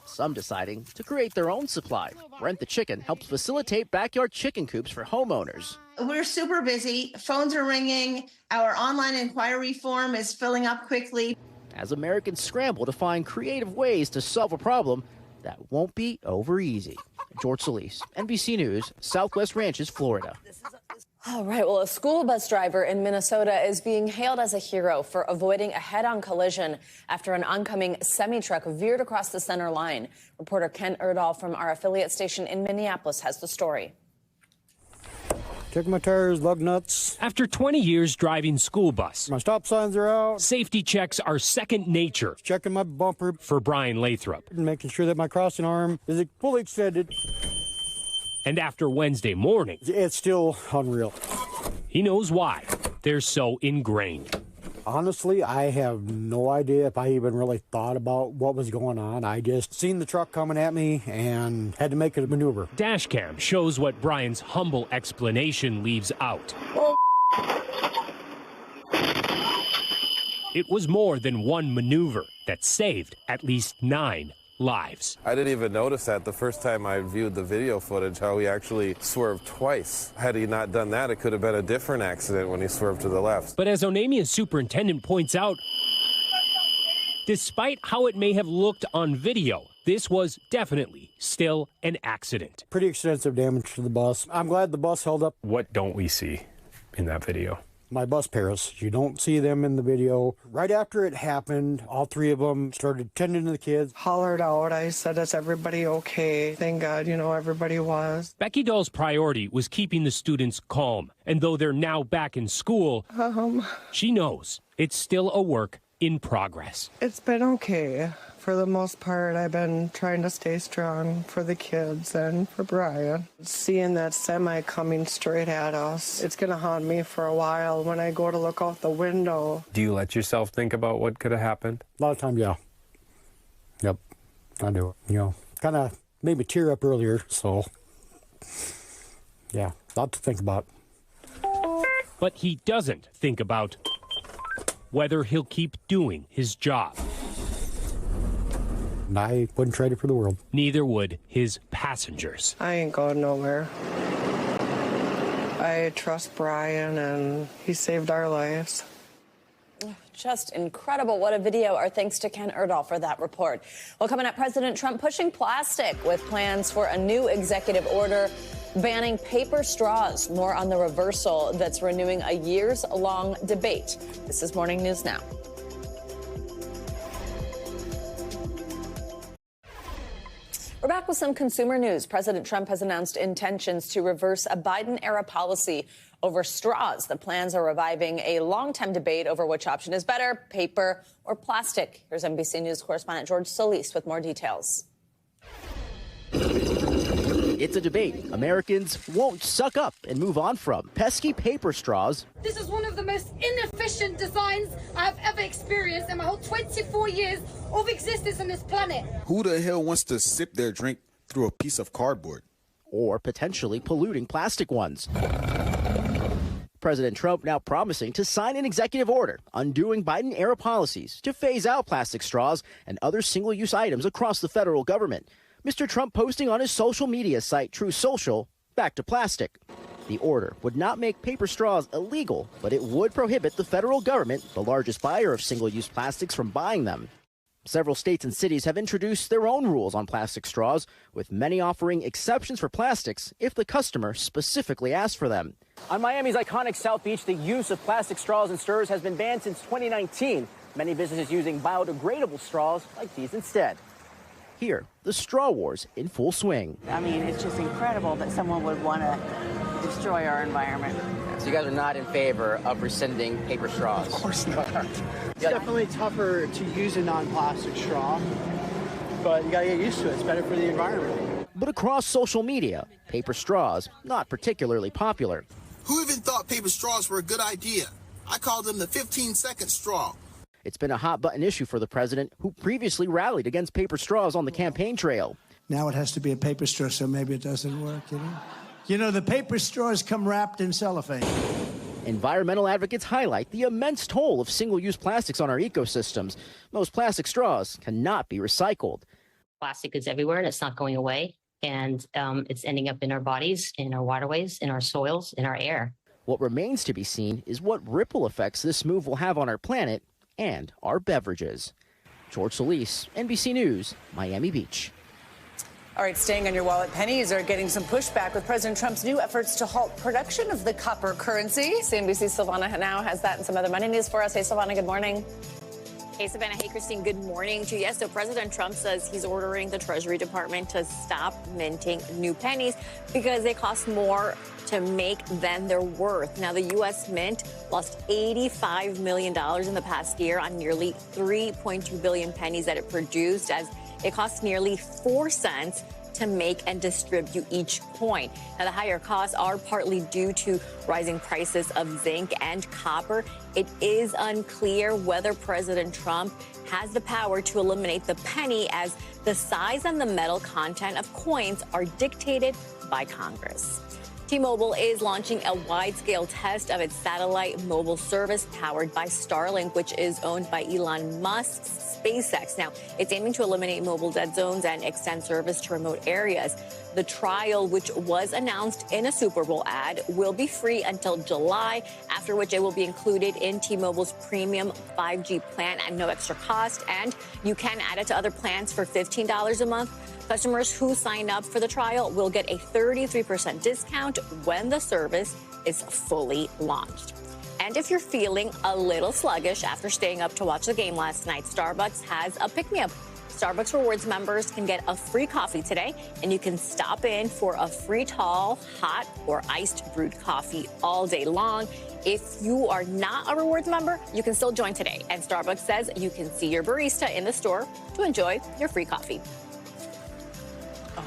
Some deciding to create their own supply. Rent the Chicken helps facilitate backyard chicken coops for homeowners. We're super busy. Phones are ringing. Our online inquiry form is filling up quickly. As Americans scramble to find creative ways to solve a problem that won't be over easy. George Solis, NBC News, Southwest Ranches, Florida. All right. Well, a school bus driver in Minnesota is being hailed as a hero for avoiding a head-on collision after an oncoming semi-truck veered across the center line. Reporter Ken Erdahl from our affiliate station in Minneapolis has the story. Check my tires, lug nuts. After 20 years driving school bus, my stop signs are out. Safety checks are second nature. Checking my bumper. For Brian Lathrop. Making sure that my crossing arm is fully extended. And after Wednesday morning, it's still unreal. He knows why. They're so ingrained. Honestly, I have no idea if I even really thought about what was going on. I just seen the truck coming at me and had to make a maneuver. Dashcam shows what Brian's humble explanation leaves out. Oh. It was more than one maneuver that saved at least 9 lives. I didn't even notice that the first time I viewed the video footage, how he actually swerved twice. Had he not done that, it could have been a different accident when he swerved to the left. But as Onamia's superintendent points out, despite how it may have looked on video, this was definitely still an accident. Pretty extensive damage to the bus. I'm glad the bus held up. What don't we see in that video? My bus pairs. You don't see them in the video. Right after it happened, all 3 of them started tending to the kids. Hollered out. I said, is everybody okay? Thank God, everybody was. Becky Dahl's priority was keeping the students calm. And though they're now back in school, she knows it's still a work in progress. It's been okay. For the most part, I've been trying to stay strong for the kids and for Brian. Seeing that semi coming straight at us, it's going to haunt me for a while when I go to look out the window. Do you let yourself think about what could have happened? A lot of times, yeah. Yep, I do it. Kind of made me tear up earlier, so yeah, a lot to think about. But he doesn't think about whether he'll keep doing his job. I wouldn't trade it for the world. Neither would his passengers. I ain't going nowhere. I trust Brian, and he saved our lives. Just incredible. What a video. Our thanks to Ken Erdahl for that report. Well, coming up, President Trump pushing plastic with plans for a new executive order banning paper straws. More on the reversal that's renewing a years-long debate. This is Morning News Now. We're back with some consumer news. President Trump has announced intentions to reverse a Biden-era policy over straws. The plans are reviving a long-time debate over which option is better, paper or plastic. Here's NBC News correspondent George Solis with more details. It's a debate Americans won't suck up and move on from. Pesky paper straws. This is one of the most inefficient designs I've ever experienced in my whole 24 years of existence on this planet. Who the hell wants to sip their drink through a piece of cardboard? Or potentially polluting plastic ones. President Trump now promising to sign an executive order undoing Biden-era policies to phase out plastic straws and other single-use items across the federal government. Mr. Trump posting on his social media site, Truth Social, back to plastic. The order would not make paper straws illegal, but it would prohibit the federal government, the largest buyer of single-use plastics, from buying them. Several states and cities have introduced their own rules on plastic straws, with many offering exceptions for plastics if the customer specifically asks for them. On Miami's iconic South Beach, the use of plastic straws and stirrers has been banned since 2019. Many businesses using biodegradable straws like these instead. Here, the straw wars in full swing. I mean, it's just incredible that someone would want to destroy our environment. So you guys are not in favor of rescinding paper straws? Of course not. It's definitely tougher to use a non-plastic straw, but you gotta get used to it. It's better for the environment. But across social media, paper straws not particularly popular. Who even thought paper straws were a good idea? I call them the 15-second straw. It's been a hot-button issue for the president, who previously rallied against paper straws on the campaign trail. Now it has to be a paper straw, so maybe it doesn't work, you know? You know, the paper straws come wrapped in cellophane. Environmental advocates highlight the immense toll of single-use plastics on our ecosystems. Most plastic straws cannot be recycled. Plastic is everywhere, and it's not going away. And it's ending up in our bodies, in our waterways, in our soils, in our air. What remains to be seen is what ripple effects this move will have on our planet and our beverages. George Solis, NBC News, Miami Beach. All right, staying on your wallet, pennies are getting some pushback with President Trump's new efforts to halt production of the copper currency. CNBC's Silvana now has that and some other money news for us. Hey, Silvana, good morning. Hey, Savannah. Hey, Christine. Good morning to you. Yes, so President Trump says he's ordering the Treasury Department to stop minting new pennies because they cost more to make than they're worth. Now, the U.S. Mint lost $85 million in the past year on nearly 3.2 billion pennies that it produced, as it costs nearly 4 cents to make and distribute each coin. Now, the higher costs are partly due to rising prices of zinc and copper. It is unclear whether President Trump has the power to eliminate the penny, as the size and the metal content of coins are dictated by Congress. T-Mobile is launching a wide-scale test of its satellite mobile service powered by Starlink, which is owned by Elon Musk's SpaceX. Now, it's aiming to eliminate mobile dead zones and extend service to remote areas. The trial, which was announced in a Super Bowl ad, will be free until July, after which it will be included in T-Mobile's premium 5G plan at no extra cost. And you can add it to other plans for $15 a month. Customers who sign up for the trial will get a 33% discount when the service is fully launched. And if you're feeling a little sluggish after staying up to watch the game last night, Starbucks has a pick-me-up. Starbucks Rewards members can get a free coffee today, and you can stop in for a free tall, hot, or iced brewed coffee all day long. If you are not a Rewards member, you can still join today. And Starbucks says you can see your barista in the store to enjoy your free coffee.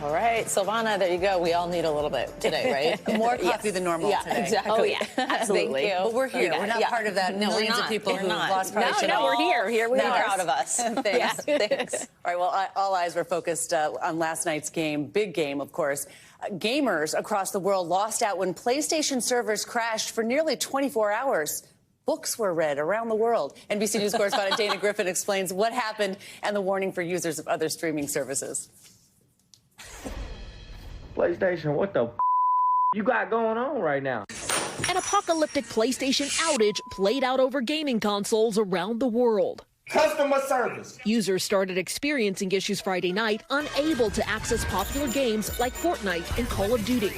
All right, Silvana, there you go. We all need a little bit today, right? More coffee than normal today. Exactly. Oh, yeah, absolutely. Thank you. But we're here. We're not part of that millions of people who lost production. No, we're here. Here we are. Proud of us. Thanks. Thanks. All right, well, all eyes were focused on last night's game. Big game, of course. Gamers across the world lost out when PlayStation servers crashed for nearly 24 hours. Books were read around the world. NBC News correspondent Dana Griffin explains what happened and the warning for users of other streaming services. PlayStation, what the you got going on right now? An apocalyptic PlayStation outage played out over gaming consoles around the world. Customer service. Users started experiencing issues Friday night, unable to access popular games like Fortnite and Call of Duty.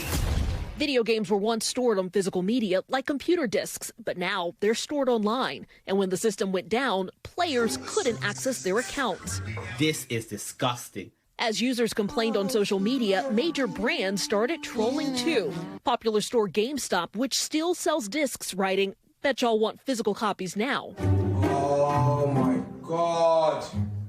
Video games were once stored on physical media like computer discs, but now they're stored online. And when the system went down, players couldn't access their accounts. This is disgusting. As users complained on social media, major brands started trolling too. Popular store GameStop, which still sells discs, writing, "Bet y'all want physical copies now." Oh my God.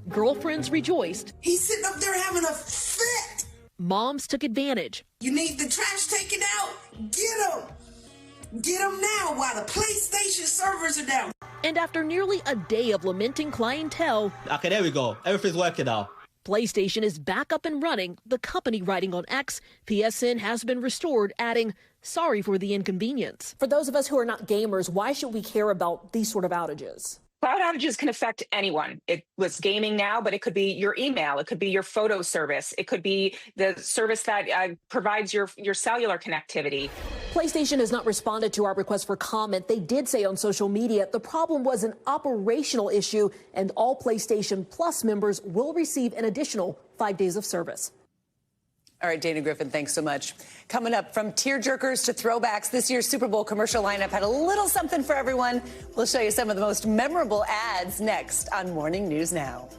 Girlfriends rejoiced. He's sitting up there having a fit. Moms took advantage. You need the trash taken out? Get him. Get him now while the PlayStation servers are down. And after nearly a day of lamenting clientele. Okay, there we go. Everything's working now. PlayStation is back up and running. The company writing on X, PSN has been restored, adding, "Sorry for the inconvenience." For those of us who are not gamers, why should we care about these sort of outages? Cloud outages can affect anyone. It was gaming now, but it could be your email. It could be your photo service. It could be the service that provides your cellular connectivity. PlayStation has not responded to our request for comment. They did say on social media the problem was an operational issue, and all PlayStation Plus members will receive an additional 5 days of service. All right, Dana Griffin, thanks so much. Coming up, from tearjerkers to throwbacks, this year's Super Bowl commercial lineup had a little something for everyone. We'll show you some of the most memorable ads next on Morning News Now.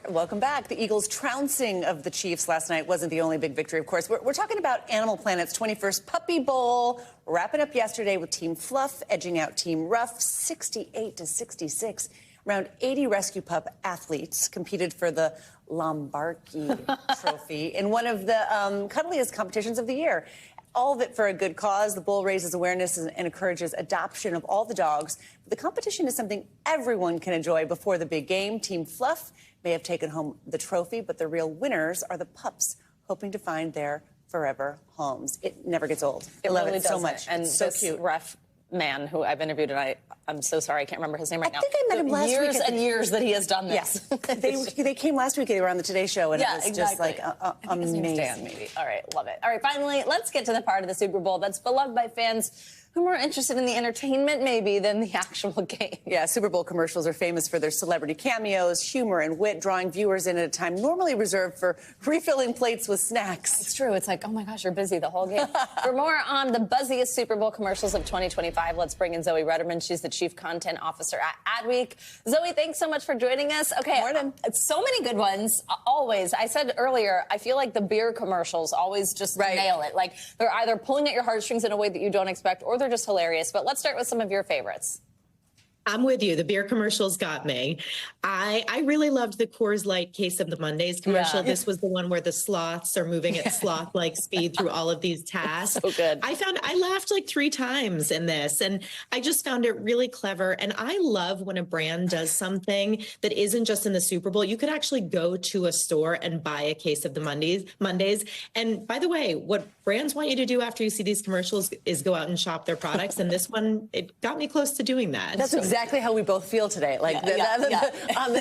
Welcome back. The Eagles' trouncing of the Chiefs last night wasn't the only big victory, of course. We're talking about Animal Planet's 21st Puppy Bowl, wrapping up yesterday with Team Fluff edging out Team Rough 68-66. Around 80 rescue pup athletes competed for the Lombardi Trophy in one of the cuddliest competitions of the year. all of it for a good cause. The bull raises awareness and encourages adoption of all the dogs. The competition is something everyone can enjoy before the big game. Team Fluff may have taken home the trophy, but the real winners are the pups, hoping to find their forever homes. It never gets old. It I love really it so doesn't. much. And it's so this cute. ref man who I've interviewed, and I'm so sorry, I can't remember his name right now. I think I met him last week. Years and years that he has done this. Yes. they came last week. They were on the Today Show, and Yeah, it was exactly. just like amazing. Dan, maybe. All right, love it. All right, finally, let's get to the part of the Super Bowl that's beloved by fans who are more interested in the entertainment, maybe, than the actual game. Yeah, Super Bowl commercials are famous for their celebrity cameos, humor, and wit, drawing viewers in at a time normally reserved for refilling plates with snacks. It's true. It's like, oh my gosh, you're busy the whole game. For more on the buzziest Super Bowl commercials of 2025, let's bring in Zoe Rudderman. She's the Chief Content Officer at Adweek. Zoe, thanks so much for joining us. Okay, morning. So many good ones, always. I said earlier, I feel like the beer commercials always just nail it. Like, they're either pulling at your heartstrings in a way that you don't expect, or they're just hilarious. But let's start with some of your favorites. I'm with you. The beer commercials got me. I really loved the Coors Light Case of the Mondays commercial. Yeah. This was the one where the sloths are moving at sloth-like speed through all of these tasks. So good. I laughed like 3 times in this, and I just found it really clever. And I love when a brand does something that isn't just in the Super Bowl. You could actually go to a store and buy a case of the Mondays. And by the way, what brands want you to do after you see these commercials is go out and shop their products. And this one, it got me close to doing that. That's exactly how we both feel today. Like on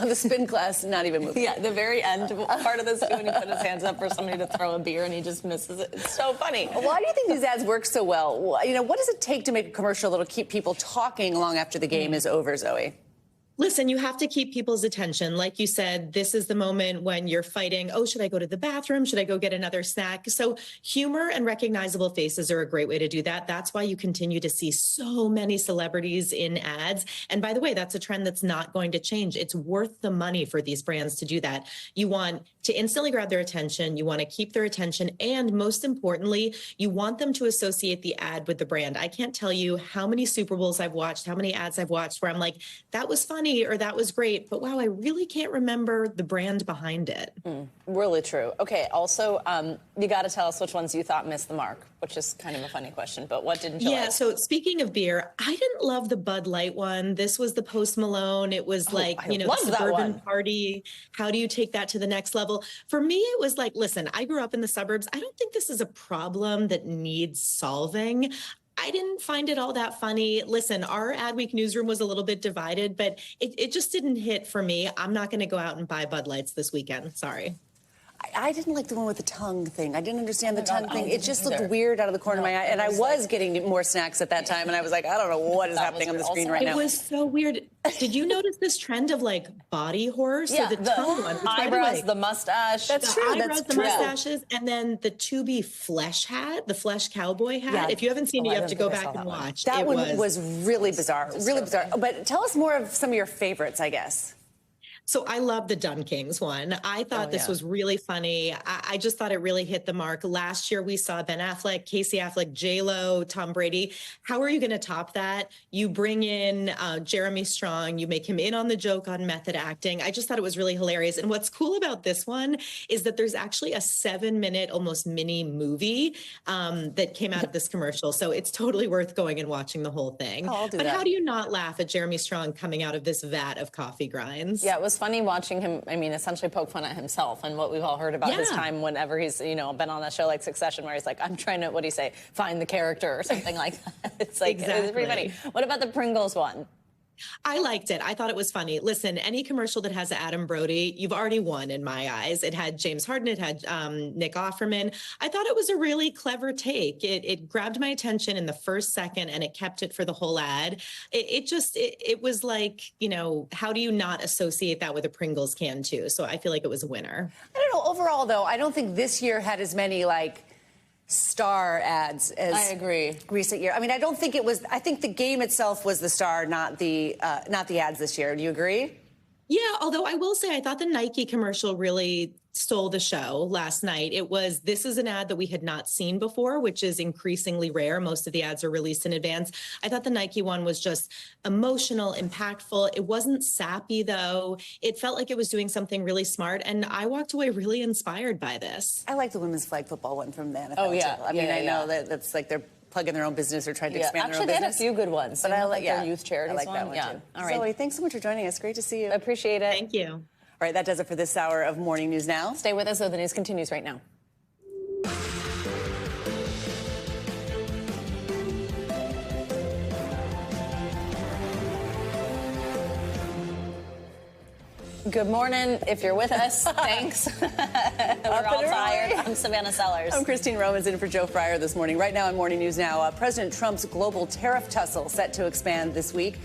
the spin class, not even moving. Yeah, the very end part of this when he put his hands up for somebody to throw a beer and he just misses it. It's so funny. Why do you think these ads work so well? You know, what does it take to make a commercial that'll keep people talking long after the game is over, Zoe? Listen, you have to keep people's attention. Like you said, this is the moment when you're fighting, oh, should I go to the bathroom? Should I go get another snack? So humor and recognizable faces are a great way to do that. That's why you continue to see so many celebrities in ads. And by the way, that's a trend that's not going to change. It's worth the money for these brands to do that. You want to instantly grab their attention. You want to keep their attention. And most importantly, you want them to associate the ad with the brand. I can't tell you how many Super Bowls I've watched, how many ads I've watched where I'm like, that was fun. Or that was great, but wow, I really can't remember the brand behind it. Really true. Okay, also, you got to tell us which ones you thought missed the mark, which is kind of a funny question, but what didn't you like? Yeah, so speaking of beer, I didn't love the Bud Light one. This was the Post Malone. It was the suburban party. How do you take that to the next level? For me, it was like, listen, I grew up in the suburbs. I don't think this is a problem that needs solving. I didn't find it all that funny. Listen, our Adweek newsroom was a little bit divided, but it just didn't hit for me. I'm not going to go out and buy Bud Lights this weekend. Sorry. I didn't like the one with the tongue thing. I didn't understand the tongue thing. It just looked weird out of the corner of my eye. And I was getting more snacks at that time. And I was like, I don't know what is happening on the screen right now. It was so weird. Did you notice this trend of like body horror? So the tongue one. Eyebrows, the mustache. That's true. Eyebrows, the mustaches, and then the Tubi flesh hat, the flesh cowboy hat. Yeah. If you haven't seen it, you have to go back and watch. That one was really bizarre. Really bizarre. But tell us more of some of your favorites, I guess. So I love the Dun Kings one. I thought this was really funny. I just thought it really hit the mark. Last year we saw Ben Affleck, Casey Affleck, J-Lo, Tom Brady. How are you going to top that? You bring in Jeremy Strong. You make him in on the joke on method acting. I just thought it was really hilarious. And what's cool about this one is that there's actually a 7-minute, almost mini movie that came out of this commercial. So it's totally worth going and watching the whole thing. I'll do but that. How do you not laugh at Jeremy Strong coming out of this vat of coffee grinds? Yeah, it was funny watching him, essentially poke fun at himself and what we've all heard about his time whenever he's, been on a show like Succession where he's like, I'm trying to, what do you say, find the character or something like that. It's like, It's pretty funny. What about the Pringles one? I liked it. I thought it was funny. Listen, any commercial that has Adam Brody, you've already won in my eyes. It had James Harden. It had Nick Offerman. I thought it was a really clever take. It grabbed my attention in the first second and it kept it for the whole ad. It was like, how do you not associate that with a Pringles can too? So I feel like it was a winner. I don't know. Overall, though, I don't think this year had as many star ads as I agree. Recent year. I don't think it was. I think the game itself was the star, not the ads this year. Do you agree? Yeah, although I will say I thought the Nike commercial really stole the show last night. This is an ad that we had not seen before, which is increasingly rare. Most of the ads are released in advance. I thought the Nike one was just emotional, impactful. It wasn't sappy, though. It felt like it was doing something really smart, and I walked away really inspired by this. I like the women's flag football one from the NFL. Oh, yeah. Too. I mean, I know that's like they're plugging their own business or trying to expand their own business. business. Actually, they had a few good ones. But I like their youth charities I like that one too. All right. Zoe, thanks so much for joining us. Great to see you. I appreciate it. Thank you. All right, that does it for this hour of Morning News Now. Stay with us, though. The news continues right now. Good morning. If you're with us, thanks. We're all tired. I'm Savannah Sellers. I'm Christine Romans in for Joe Fryer this morning. Right now on Morning News Now, President Trump's global tariff tussle set to expand this week.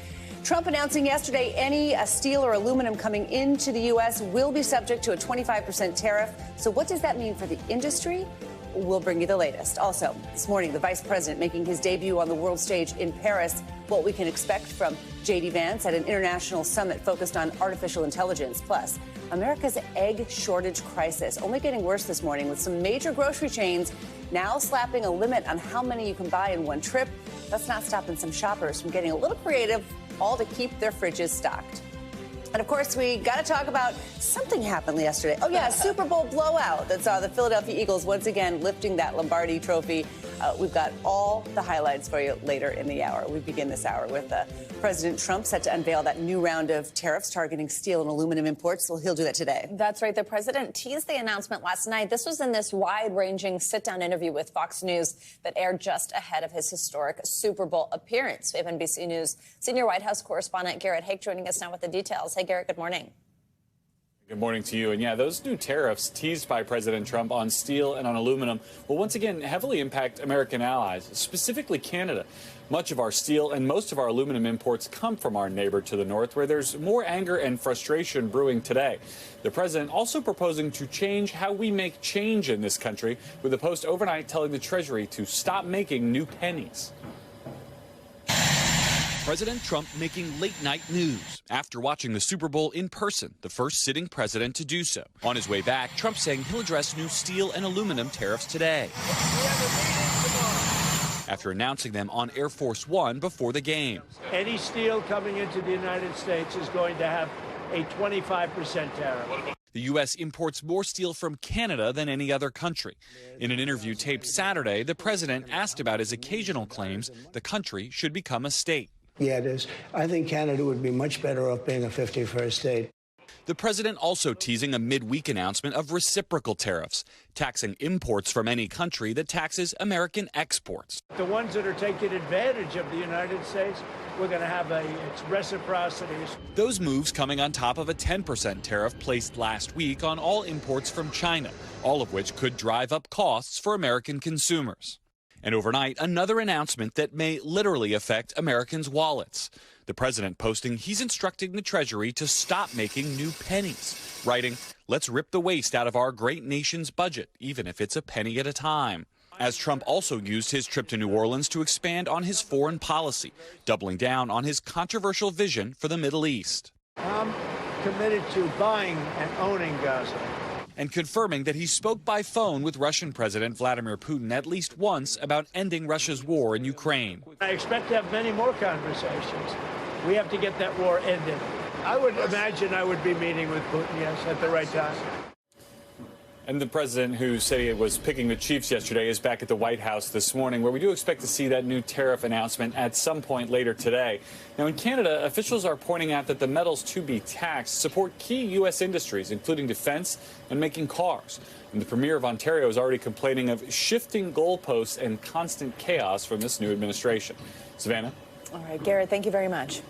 Trump announcing yesterday any steel or aluminum coming into the U.S. will be subject to a 25% tariff. So what does that mean for the industry? We'll bring you the latest. Also, this morning, the vice president making his debut on the world stage in Paris. What we can expect from J.D. Vance at an international summit focused on artificial intelligence. Plus, America's egg shortage crisis only getting worse this morning with some major grocery chains now slapping a limit on how many you can buy in one trip. That's not stopping some shoppers from getting a little creative, all to keep their fridges stocked. And, of course, we got to talk about something happened yesterday. Oh, yeah, a Super Bowl blowout that saw the Philadelphia Eagles once again lifting that Lombardi trophy. We've got all the highlights for you later in the hour. We begin this hour with President Trump set to unveil that new round of tariffs targeting steel and aluminum imports. Well, he'll do that today. That's right. The president teased the announcement last night. This was in this wide-ranging sit-down interview with Fox News that aired just ahead of his historic Super Bowl appearance. We have NBC News senior White House correspondent Garrett Hake joining us now with the details. Hey, Garrett, good morning. Good morning to you. And yeah, those new tariffs teased by President Trump on steel and on aluminum will once again heavily impact American allies, specifically Canada. Much of our steel and most of our aluminum imports come from our neighbor to the north, where there's more anger and frustration brewing today. The president also proposing to change how we make change in this country, with the Post overnight telling the Treasury to stop making new pennies. President Trump making late-night news after watching the Super Bowl in person, the first sitting president to do so. On his way back, Trump saying he'll address new steel and aluminum tariffs today, after announcing them on Air Force One before the game. Any steel coming into the United States is going to have a 25% tariff. The U.S. imports more steel from Canada than any other country. In an interview taped Saturday, the president asked about his occasional claims the country should become a state. Yeah, it is. I think Canada would be much better off being a 51st state. The president also teasing a midweek announcement of reciprocal tariffs, taxing imports from any country that taxes American exports. The ones that are taking advantage of the United States, we're going to have it's reciprocity. Those moves coming on top of a 10% tariff placed last week on all imports from China, all of which could drive up costs for American consumers. And overnight, another announcement that may literally affect Americans' wallets. The president posting he's instructing the Treasury to stop making new pennies, writing, "Let's rip the waste out of our great nation's budget, even if it's a penny at a time." As Trump also used his trip to New Orleans to expand on his foreign policy, doubling down on his controversial vision for the Middle East. I'm committed to buying and owning Gaza. And confirming that he spoke by phone with Russian President Vladimir Putin at least once about ending Russia's war in Ukraine. I expect to have many more conversations. We have to get that war ended. I would imagine I would be meeting with Putin, yes, at the right time. And the president, who said he was picking the chiefs yesterday, is back at the White House this morning, where we do expect to see that new tariff announcement at some point later today. Now, in Canada, officials are pointing out that the metals to be taxed support key U.S. industries, including defense and making cars. And the Premier of Ontario is already complaining of shifting goalposts and constant chaos from this new administration. Savannah? All right, Garrett, thank you very much.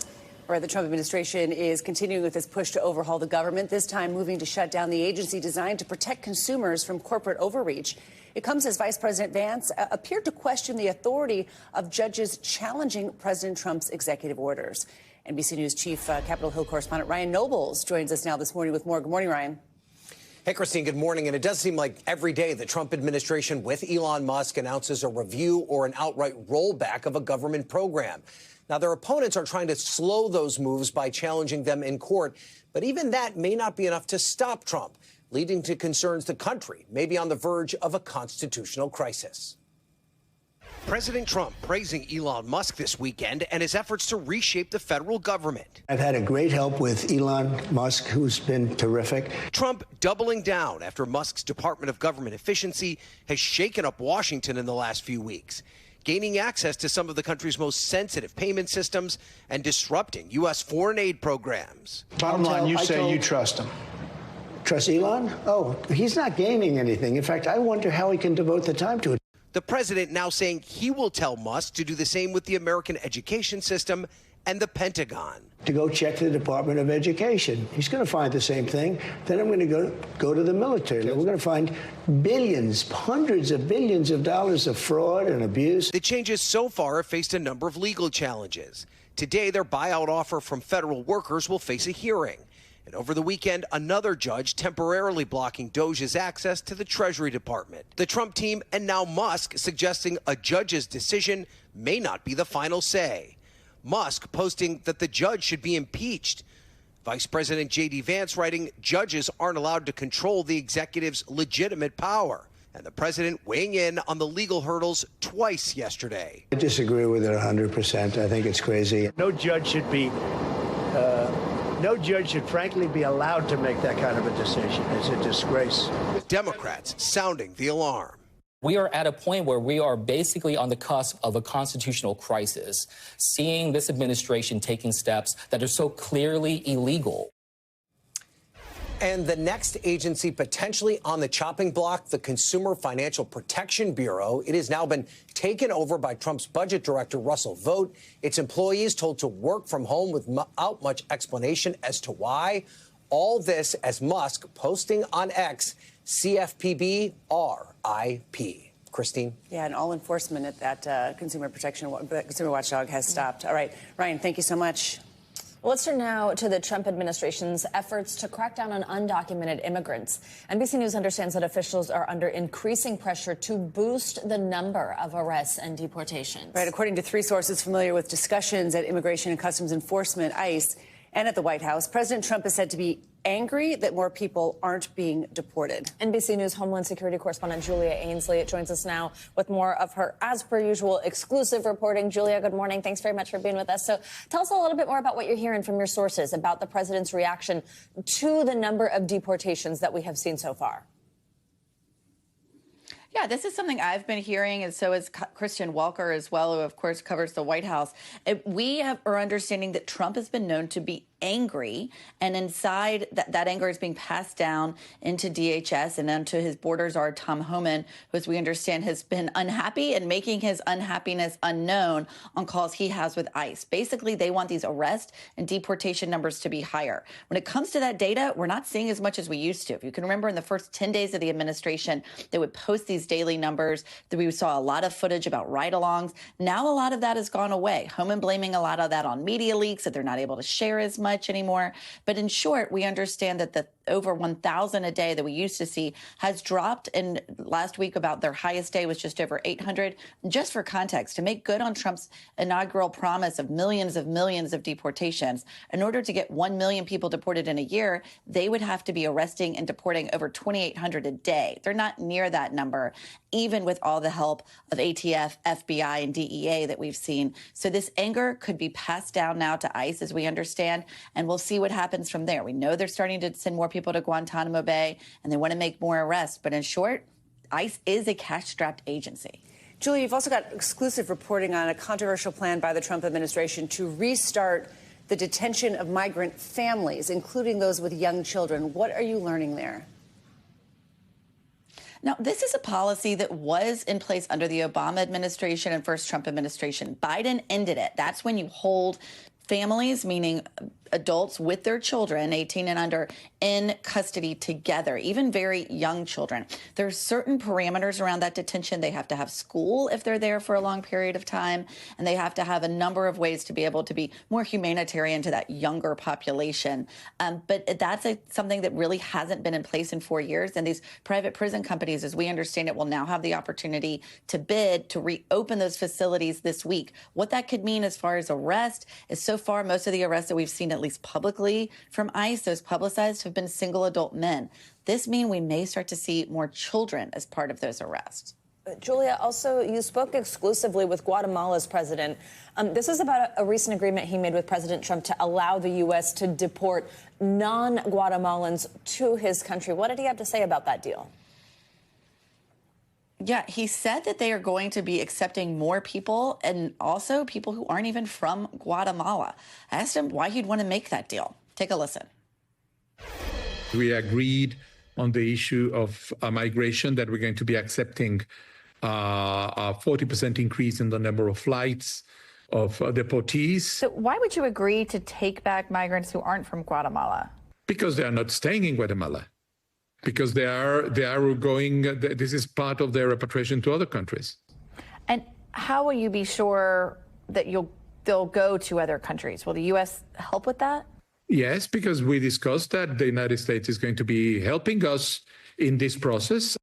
All right, the Trump administration is continuing with this push to overhaul the government, this time moving to shut down the agency designed to protect consumers from corporate overreach. It comes as Vice President Vance appeared to question the authority of judges challenging President Trump's executive orders. NBC News Chief Capitol Hill correspondent Ryan Nobles joins us now this morning with more. Good morning, Ryan. Hey, Christine, good morning. And it does seem like every day the Trump administration with Elon Musk announces a review or an outright rollback of a government program. Now, their opponents are trying to slow those moves by challenging them in court, but even that may not be enough to stop Trump, leading to concerns the country may be on the verge of a constitutional crisis. President Trump praising Elon Musk this weekend and his efforts to reshape the federal government. I've had a great help with Elon Musk, who's been terrific. Trump doubling down after Musk's Department of Government Efficiency has shaken up Washington in the last few weeks, gaining access to some of the country's most sensitive payment systems and disrupting U.S. foreign aid programs. Bottom line, you say you trust him. Trust Elon? Oh, he's not gaining anything. In fact, I wonder how he can devote the time to it. The president now saying he will tell Musk to do the same with the American education system and the Pentagon. To go check the Department of Education. He's going to find the same thing. Then I'm going to go to the military. We're going to find billions, hundreds of billions of dollars of fraud and abuse. The changes so far have faced a number of legal challenges. Today, their buyout offer from federal workers will face a hearing. And over the weekend, another judge temporarily blocking Doge's access to the Treasury Department. The Trump team and now Musk suggesting a judge's decision may not be the final say. Musk posting that the judge should be impeached. Vice President J.D. Vance writing judges aren't allowed to control the executive's legitimate power. And the president weighing in on the legal hurdles twice yesterday. I disagree with it 100%. I think it's crazy. No judge should frankly be allowed to make that kind of a decision. It's a disgrace. With Democrats sounding the alarm. We are at a point where we are basically on the cusp of a constitutional crisis, seeing this administration taking steps that are so clearly illegal. And the next agency potentially on the chopping block, the Consumer Financial Protection Bureau. It has now been taken over by Trump's budget director, Russell Vought. Its employees told to work from home without much explanation as to why. All this as Musk posting on X, CFPB RIP. Christine? Yeah, and all enforcement at that Consumer Watchdog has stopped. All right, Ryan, thank you so much. Well, let's turn now to the Trump administration's efforts to crack down on undocumented immigrants. NBC News understands that officials are under increasing pressure to boost the number of arrests and deportations. Right, according to three sources familiar with discussions at Immigration and Customs Enforcement, ICE, and at the White House, President Trump is said to be angry that more people aren't being deported. NBC News Homeland Security correspondent Julia Ainsley joins us now with more of her, as per usual, exclusive reporting. Julia, good morning. Thanks very much for being with us. So tell us a little bit more about what you're hearing from your sources about the president's reaction to the number of deportations that we have seen so far. Yeah, this is something I've been hearing, and so is Christian Walker as well, who, of course, covers the White House. We are understanding that Trump has been known to be angry, and inside that anger is being passed down into DHS and onto his border czar, Tom Homan, who, as we understand, has been unhappy and making his unhappiness unknown on calls he has with ICE. Basically, they want these arrest and deportation numbers to be higher. When it comes to that data, we're not seeing as much as we used to. If you can remember, in the first 10 days of the administration, they would post these daily numbers. We saw a lot of footage about ride-alongs. Now a lot of that has gone away. Homan blaming a lot of that on media leaks, that they're not able to share as much anymore. But in short, we understand that the over 1,000 a day that we used to see has dropped. And last week, about their highest day was just over 800. Just for context, to make good on Trump's inaugural promise of millions of deportations, in order to get 1 million people deported in a year, they would have to be arresting and deporting over 2,800 a day. They're not near that number, even with all the help of ATF, FBI, and DEA that we've seen. So this anger could be passed down now to ICE, as we understand, and we'll see what happens from there. We know they're starting to send more people to Guantanamo Bay, and they want to make more arrests. But in short, ICE is a cash-strapped agency. Julie, you've also got exclusive reporting on a controversial plan by the Trump administration to restart the detention of migrant families, including those with young children. What are you learning there? Now, this is a policy that was in place under the Obama administration and first Trump administration. Biden ended it. That's when you hold families, meaning adults with their children, 18 and under, in custody together, even very young children. There's certain parameters around that detention. They have to have school if they're there for a long period of time, and they have to have a number of ways to be able to be more humanitarian to that younger population. But that's something that really hasn't been in place in 4 years. And these private prison companies, as we understand it, will now have the opportunity to bid to reopen those facilities this week. What that could mean as far as arrest is, so far, most of the arrests that we've seen, at least publicly from ICE, those publicized, have been single adult men. This means we may start to see more children as part of those arrests. Julia, also, you spoke exclusively with Guatemala's president. This is about a recent agreement he made with President Trump to allow the U.S. to deport non-Guatemalans to his country. What did he have to say about that deal? Yeah, he said that they are going to be accepting more people, and also people who aren't even from Guatemala. I asked him why he'd want to make that deal. Take a listen. We agreed on the issue of migration, that we're going to be accepting a 40% increase in the number of flights of deportees. So why would you agree to take back migrants who aren't from Guatemala? Because they are not staying in Guatemala. Because they are going, this is part of their repatriation to other countries. And how will you be sure that they'll go to other countries? Will the U.S. help with that? Yes, because we discussed that the United States is going to be helping us in this process.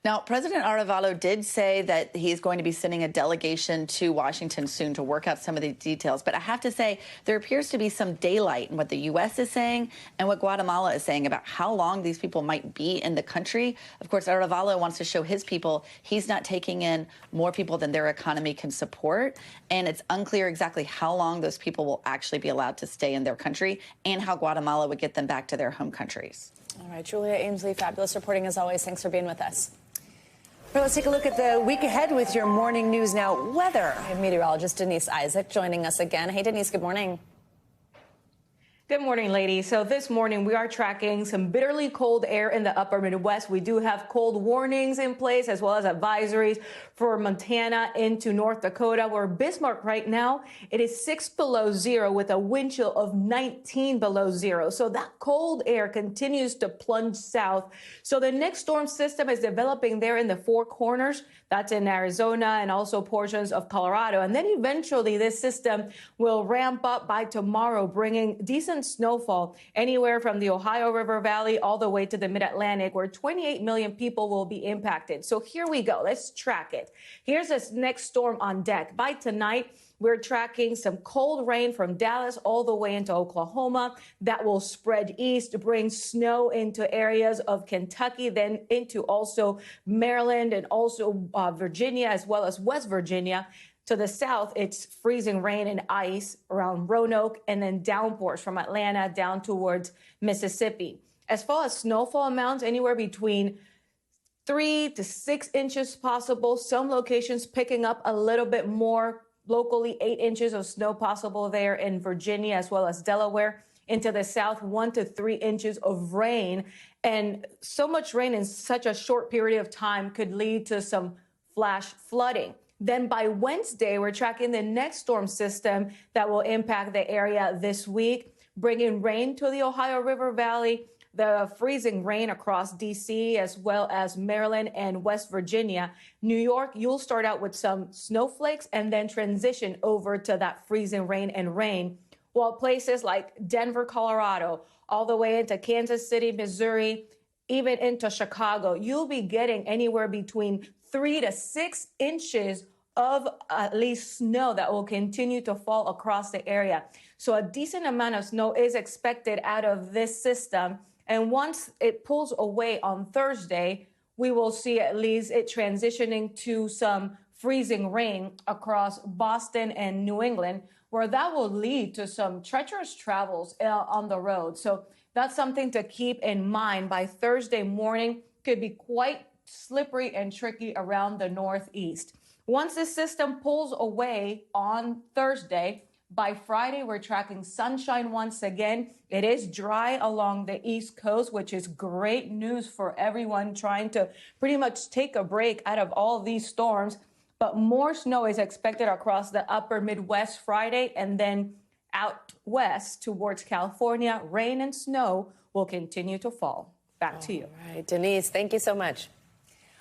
Now, President Arevalo did say that he's going to be sending a delegation to Washington soon to work out some of the details. But I have to say, there appears to be some daylight in what the U.S. is saying and what Guatemala is saying about how long these people might be in the country. Of course, Arevalo wants to show his people he's not taking in more people than their economy can support. And it's unclear exactly how long those people will actually be allowed to stay in their country and how Guatemala would get them back to their home countries. All right, Julia Amesley, fabulous reporting as always. Thanks for being with us. Well, let's take a look at the week ahead with your morning news now. Weather. I have meteorologist Denise Isaac joining us again. Hey, Denise, good morning. Good morning, ladies. So this morning we are tracking some bitterly cold air in the upper Midwest. We do have cold warnings in place as well as advisories for Montana into North Dakota. Where Bismarck right now, it is 6 below zero with a wind chill of 19 below zero. So that cold air continues to plunge south. So the next storm system is developing there in the Four Corners. That's in Arizona and also portions of Colorado. And then eventually this system will ramp up by tomorrow, bringing decent snowfall anywhere from the Ohio River Valley all the way to the Mid-Atlantic, where 28 million people will be impacted. So here we go. Let's track it. Here's this next storm on deck. By tonight, we're tracking some cold rain from Dallas all the way into Oklahoma. That will spread east, bring snow into areas of Kentucky, then into also Maryland and also Virginia, as well as West Virginia. To the south, it's freezing rain and ice around Roanoke, and then downpours from Atlanta down towards Mississippi. As far as snowfall amounts, anywhere between 3 to 6 inches possible. Some locations picking up a little bit more. Locally, 8 inches of snow possible there in Virginia as well as Delaware. Into the south, 1 to 3 inches of rain. And so much rain in such a short period of time could lead to some flash flooding. Then by Wednesday, we're tracking the next storm system that will impact the area this week, bringing rain to the Ohio River Valley, the freezing rain across D.C. as well as Maryland and West Virginia. New York, you'll start out with some snowflakes and then transition over to that freezing rain and rain. While places like Denver, Colorado, all the way into Kansas City, Missouri, even into Chicago, you'll be getting anywhere between 3 to 6 inches of at least snow that will continue to fall across the area. So a decent amount of snow is expected out of this system. And once it pulls away on Thursday, we will see at least it transitioning to some freezing rain across Boston and New England, where that will lead to some treacherous travels on the road. So that's something to keep in mind. By Thursday morning, could be quite slippery and tricky around the Northeast. Once this system pulls away on Thursday, by Friday, we're tracking sunshine once again. It is dry along the East Coast, which is great news for everyone trying to pretty much take a break out of all these storms. but more snow is expected across the upper Midwest Friday, and then out west towards California, rain and snow will continue to fall. Back to you. All right, Denise, thank you so much.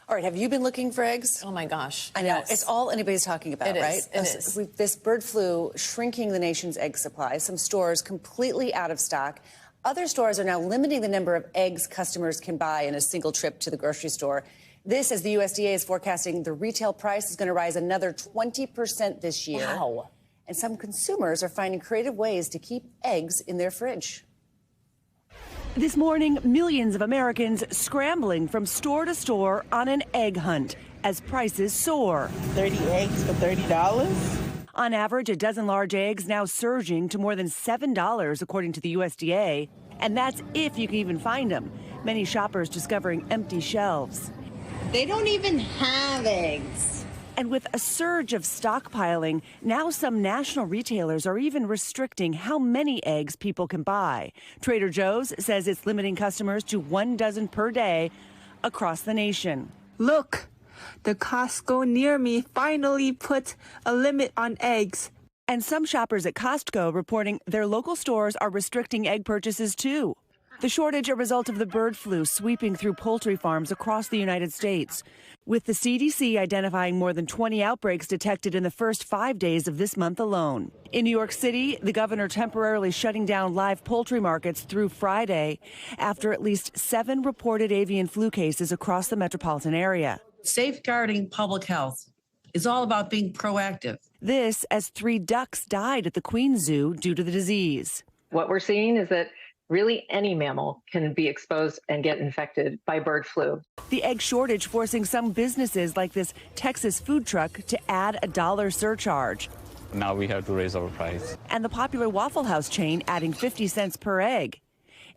All right, have you been looking for eggs? Oh, my gosh. I know. It's all anybody's talking about, It is. right? It is. This bird flu shrinking the nation's egg supply. Some stores completely out of stock. Other stores are now limiting the number of eggs customers can buy in a single trip to the grocery store. This, as the USDA is forecasting, the retail price is going to rise another 20% this year. Wow. And some consumers are finding creative ways to keep eggs in their fridge. This morning, millions of Americans scrambling from store to store on an egg hunt as prices soar. 30 eggs for $30? On average, a dozen large eggs now surging to more than $7, according to the USDA. And that's if you can even find them. Many shoppers discovering empty shelves. They don't even have eggs. And with a surge of stockpiling, now some national retailers are even restricting how many eggs people can buy. Trader Joe's says it's limiting customers to 1 dozen per day across the nation. Look, the Costco near me finally put a limit on eggs. And some shoppers at Costco reporting their local stores are restricting egg purchases too. The shortage a result of the bird flu sweeping through poultry farms across the United States, with the CDC identifying more than 20 outbreaks detected in the first 5 days of this month alone. In New York City, the governor temporarily shutting down live poultry markets through Friday after at least 7 reported avian flu cases across the metropolitan area. Safeguarding public health is all about being proactive. This as 3 ducks died at the Queen Zoo due to the disease. What we're seeing is that really any mammal can be exposed and get infected by bird flu. The egg shortage forcing some businesses like this Texas food truck to add a $1 surcharge. Now we have to raise our price. And the popular Waffle House chain adding 50 cents per egg.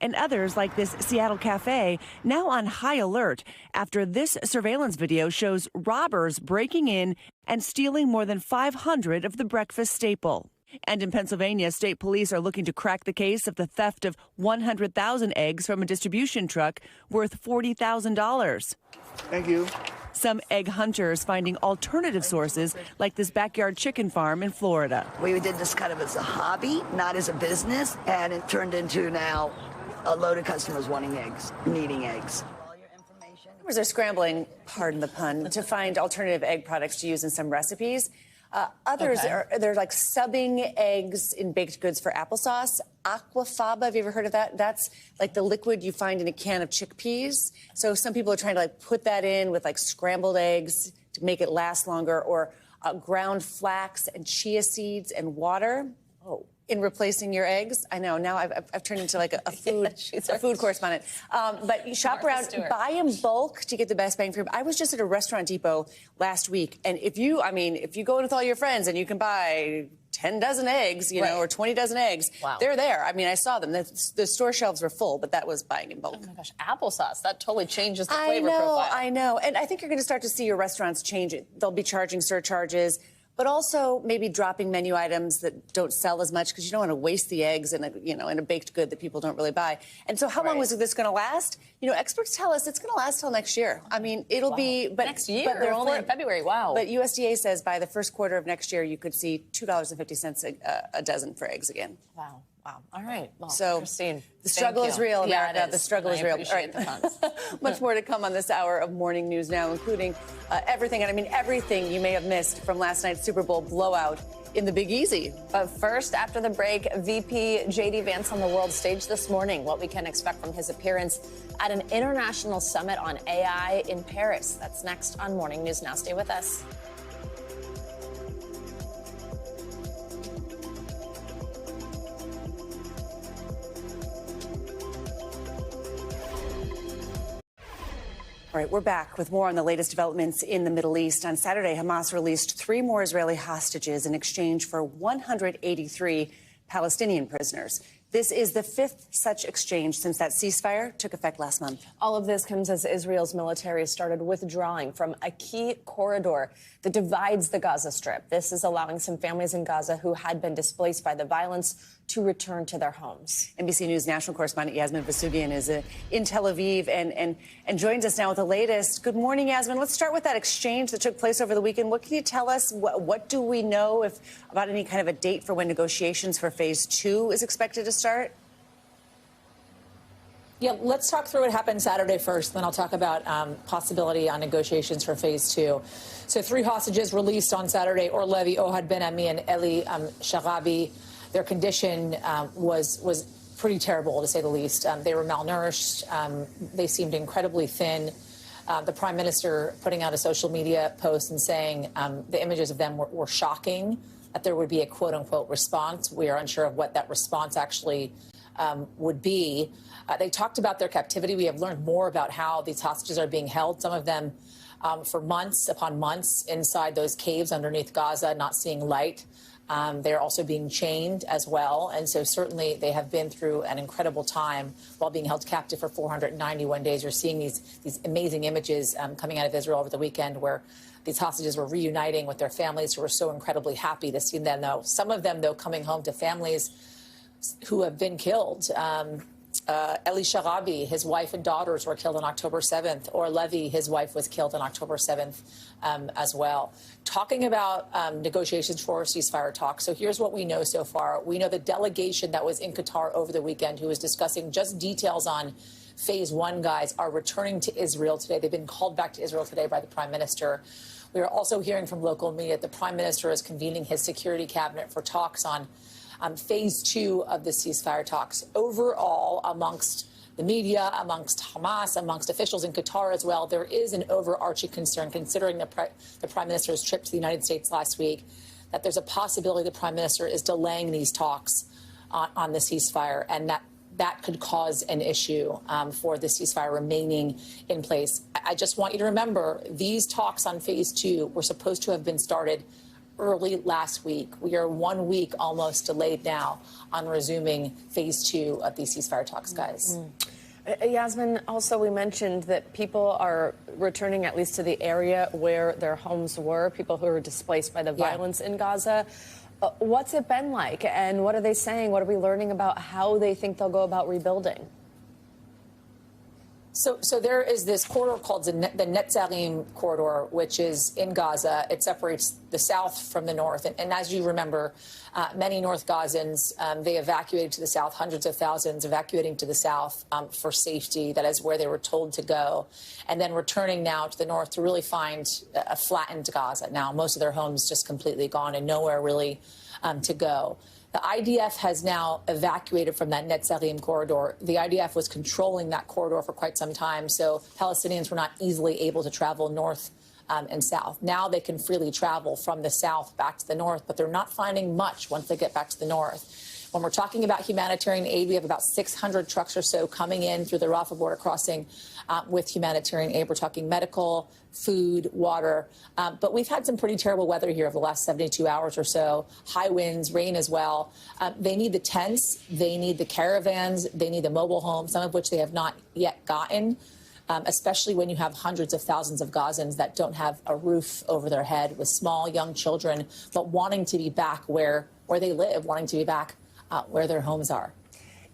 And others like this Seattle cafe now on high alert after this surveillance video shows robbers breaking in and stealing more than 500 of the breakfast staple. And in Pennsylvania, state police are looking to crack the case of the theft of 100,000 eggs from a distribution truck worth $40,000. Thank you. Some egg hunters finding alternative sources like this backyard chicken farm in Florida. We did this kind of as a hobby, not as a business, and it turned into now a load of customers wanting eggs, needing eggs. Consumers are scrambling, pardon the pun, to find alternative egg products to use in some recipes. Others they're like subbing eggs in baked goods for applesauce. Aquafaba, have you ever heard of that? That's like the liquid you find in a can of chickpeas. So some people are trying to like put that in with like scrambled eggs to make it last longer, or ground flax and chia seeds and water. Oh. In replacing your eggs. I know, now I've turned into like a food correspondent. But you shop around, buy in bulk to get the best bang for your buck. I was just at a Restaurant Depot last week, and if you go in with all your friends and you can buy 10 dozen eggs, you know, or 20 dozen eggs, they're there. I mean, I saw them. The store shelves were full, but that was buying in bulk. Oh my gosh, applesauce, that totally changes the flavor profile. I know, and I think you're going to start to see your restaurants change it. They'll be charging surcharges, but also maybe dropping menu items that don't sell as much because you don't want to waste the eggs in a baked good that people don't really buy. And so how long was this going to last? You know, experts tell us it's going to last till next year. I mean, it'll be next year. But they're only in February. Wow. But USDA says by the first quarter of next year, you could see $2.50 a dozen for eggs again. Wow. Wow. All right. Well, so, Christine, the struggle is real, America. Yeah, it is. The struggle is real. All right. The puns. Much more to come on this hour of morning news now, including everything, and I mean everything you may have missed from last night's Super Bowl blowout in the Big Easy. But first, after the break, VP J.D. Vance on the world stage this morning. What we can expect from his appearance at an international summit on AI in Paris. That's next on Morning News Now. Stay with us. All right, we're back with more on the latest developments in the Middle East. On Saturday, Hamas released 3 more Israeli hostages in exchange for 183 Palestinian prisoners. This is the 5th such exchange since that ceasefire took effect last month. All of this comes as Israel's military started withdrawing from a key corridor that divides the Gaza Strip. This is allowing some families in Gaza who had been displaced by the violence to return to their homes. NBC News national correspondent Yasmin Vasugian is in Tel Aviv and joins us now with the latest. Good morning, Yasmin. Let's start with that exchange that took place over the weekend. What can you tell us? What do we know about any kind of a date for when negotiations for phase 2 is expected to start? Yeah, let's talk through what happened Saturday first, then I'll talk about possibility on negotiations for phase 2. So 3 hostages released on Saturday, Or Levi, Ohad Ben Ami, and Eli Sharabi. Their condition was pretty terrible, to say the least. They were malnourished. They seemed incredibly thin. The prime minister putting out a social media post and saying the images of them were shocking, that there would be a quote-unquote response. We are unsure of what that response actually would be. They talked about their captivity. We have learned more about how these hostages are being held, some of them for months upon months inside those caves underneath Gaza, not seeing light. They're also being chained as well. And so certainly they have been through an incredible time while being held captive for 491 days. You're seeing these amazing images coming out of Israel over the weekend where these hostages were reuniting with their families who were so incredibly happy to see them, though. Some of them, though, coming home to families who have been killed. Eli Sharabi, his wife and daughters were killed on October 7th. Or Levi, his wife, was killed on October 7th as well. Talking about negotiations for ceasefire talks. So here's what we know so far. We know the delegation that was in Qatar over the weekend who was discussing just details on phase 1, guys, are returning to Israel today. They've been called back to Israel today by the prime minister. We are also hearing from local media that the prime minister is convening his security cabinet for talks on phase 2 of the ceasefire talks. Overall, amongst the media, amongst Hamas, amongst officials in Qatar as well, there is an overarching concern, considering the prime minister's trip to the United States last week, that there's a possibility the prime minister is delaying these talks on the ceasefire, and that could cause an issue for the ceasefire remaining in place. I just want you to remember, these talks on phase 2 were supposed to have been started early last week. We are 1 week almost delayed now on resuming phase 2 of these ceasefire talks, guys. Yasmin, also we mentioned that people are returning at least to the area where their homes were, people who were displaced by the violence in Gaza. What's it been like, and what are they saying? What are we learning about how they think they'll go about rebuilding? So there is this corridor called the Netzarim corridor, which is in Gaza. It separates the south from the north. And as you remember, many North Gazans, they evacuated to the south, hundreds of thousands evacuating to the south for safety. That is where they were told to go. And then returning now to the north to really find a flattened Gaza. Now, most of their homes just completely gone and nowhere really to go. The IDF has now evacuated from that Netzarim corridor. The IDF was controlling that corridor for quite some time, so Palestinians were not easily able to travel north and south. Now they can freely travel from the south back to the north, but they're not finding much once they get back to the north. When we're talking about humanitarian aid, we have about 600 trucks or so coming in through the Rafah border crossing with humanitarian aid. We're talking medical, food, water. But we've had some pretty terrible weather here over the last 72 hours or so. High winds, rain as well. They need the tents. They need the caravans. They need the mobile homes, some of which they have not yet gotten, especially when you have hundreds of thousands of Gazans that don't have a roof over their head with small, young children, but wanting to be back where they live, wanting to be back where their homes are.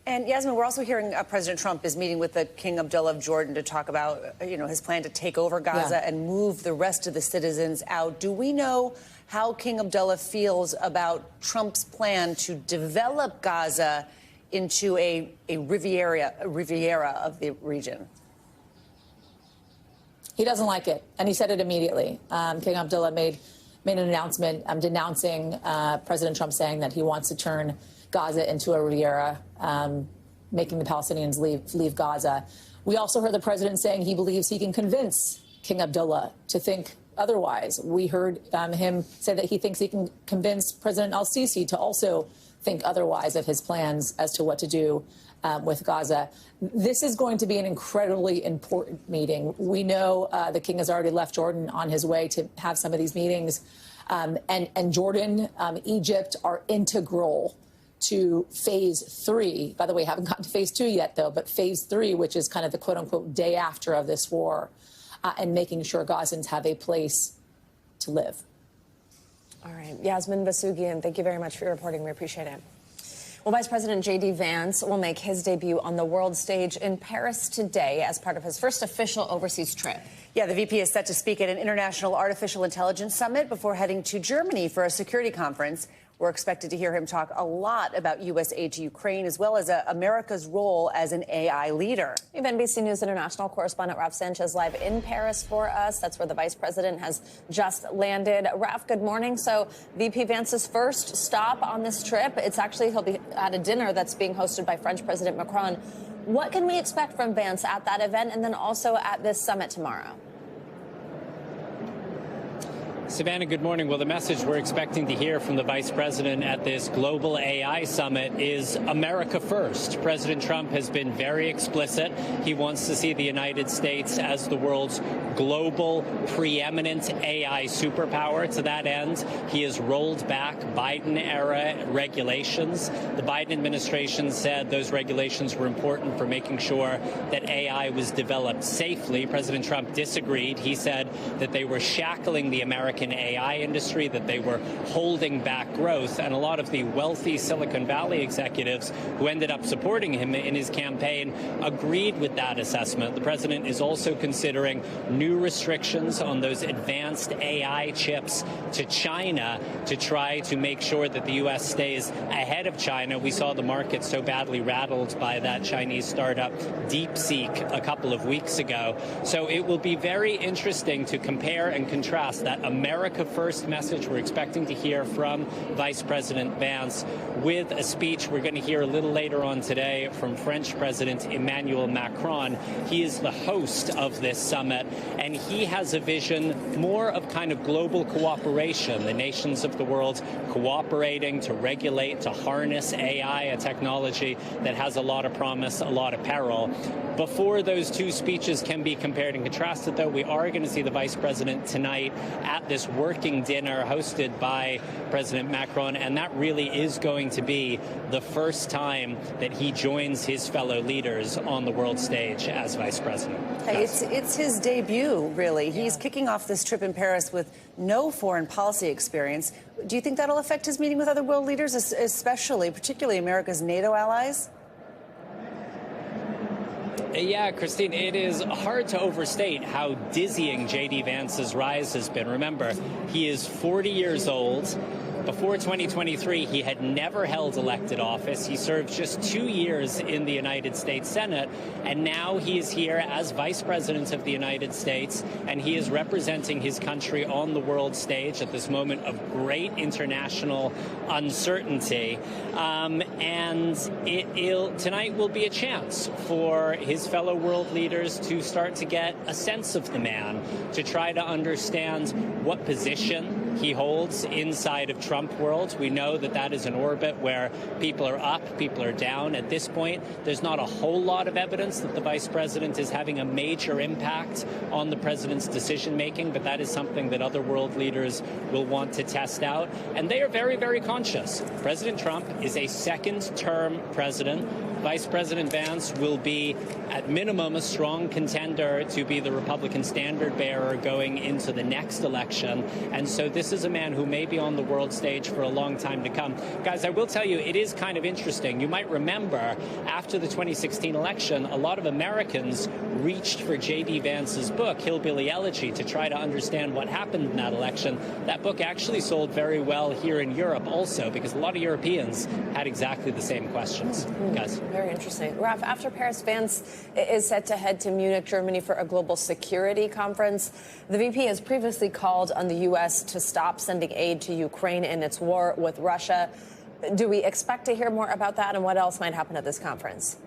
And Yasmin, we're also hearing President Trump is meeting with the King Abdullah of Jordan to talk about, his plan to take over Gaza and move the rest of the citizens out. Do we know how King Abdullah feels about Trump's plan to develop Gaza into a Riviera of the region? He doesn't like it, and he said it immediately. King Abdullah made an announcement denouncing President Trump, saying that he wants to turn Gaza into a Riviera, making the Palestinians leave Gaza. We also heard the president saying he believes he can convince King Abdullah to think otherwise. We heard him say that he thinks he can convince President al-Sisi to also think otherwise of his plans as to what to do with Gaza. This is going to be an incredibly important meeting. We know the king has already left Jordan on his way to have some of these meetings. And Jordan, Egypt are integral to phase 3. By the way, haven't gotten to phase 2 yet, though, but phase 3, which is kind of the quote unquote day after of this war, and making sure Gazans have a place to live. All right. Yasmin Vasugian, thank you very much for your reporting. We appreciate it. Well, Vice President J.D. Vance will make his debut on the world stage in Paris today as part of his first official overseas trip. Yeah, the VP is set to speak at an international artificial intelligence summit before heading to Germany for a security conference. We're expected to hear him talk a lot about U.S. aid to Ukraine, as well as America's role as an AI leader. We have NBC News International correspondent Raf Sanchez live in Paris for us. That's where the vice president has just landed. Raf, good morning. So VP Vance's first stop on this trip, it's actually he'll be at a dinner that's being hosted by French President Macron. What can we expect from Vance at that event and then also at this summit tomorrow? Savannah, good morning. Well, the message we're expecting to hear from the vice president at this global AI summit is America first. President Trump has been very explicit. He wants to see the United States as the world's global preeminent AI superpower. To that end, he has rolled back Biden-era regulations. The Biden administration said those regulations were important for making sure that AI was developed safely. President Trump disagreed. He said that they were shackling the American AI industry, that they were holding back growth, and a lot of the wealthy Silicon Valley executives who ended up supporting him in his campaign agreed with that assessment. The president is also considering new restrictions on those advanced AI chips to China to try to make sure that the U.S. stays ahead of China. We saw the market so badly rattled by that Chinese startup DeepSeek a couple of weeks ago. So it will be very interesting to compare and contrast that America First message we're expecting to hear from Vice President Vance with a speech we're going to hear a little later on today from French President Emmanuel Macron. He is the host of this summit, and he has a vision more of kind of global cooperation, the nations of the world cooperating to regulate, to harness AI, a technology that has a lot of promise, a lot of peril. Before those two speeches can be compared and contrasted, though, we are going to see the Vice President tonight at this working dinner hosted by President Macron, and that really is going to be the first time that he joins his fellow leaders on the world stage as Vice President. Hey, it's his debut, really. Yeah. He's kicking off this trip in Paris with no foreign policy experience. Do you think that'll affect his meeting with other world leaders, especially, particularly America's NATO allies? Yeah, Christine, it is hard to overstate how dizzying J.D. Vance's rise has been. Remember, he is 40 years old. Before 2023, he had never held elected office. He served just 2 years in the United States Senate, and now he is here as Vice President of the United States, and he is representing his country on the world stage at this moment of great international uncertainty. Tonight will be a chance for his fellow world leaders to start to get a sense of the man, to try to understand what position he holds inside of Trump world. We know that that is an orbit where people are up, people are down. At this point, there's not a whole lot of evidence that the vice president is having a major impact on the president's decision making, but that is something that other world leaders will want to test out. And they are very, very conscious. President Trump is a second-term president. Vice President Vance will be, at minimum, a strong contender to be the Republican standard bearer going into the next election. And so this is a man who may be on the world stage for a long time to come. Guys, I will tell you, it is kind of interesting. You might remember after the 2016 election, a lot of Americans reached for J.D. Vance's book, Hillbilly Elegy, to try to understand what happened in that election. That book actually sold very well here in Europe also, because a lot of Europeans had exactly the same questions. Guys. Very interesting. Raf, after Paris, Vance is set to head to Munich, Germany for a global security conference. The VP has previously called on the U.S. to stop sending aid to Ukraine in its war with Russia. Do we expect to hear more about that, and what else might happen at this conference?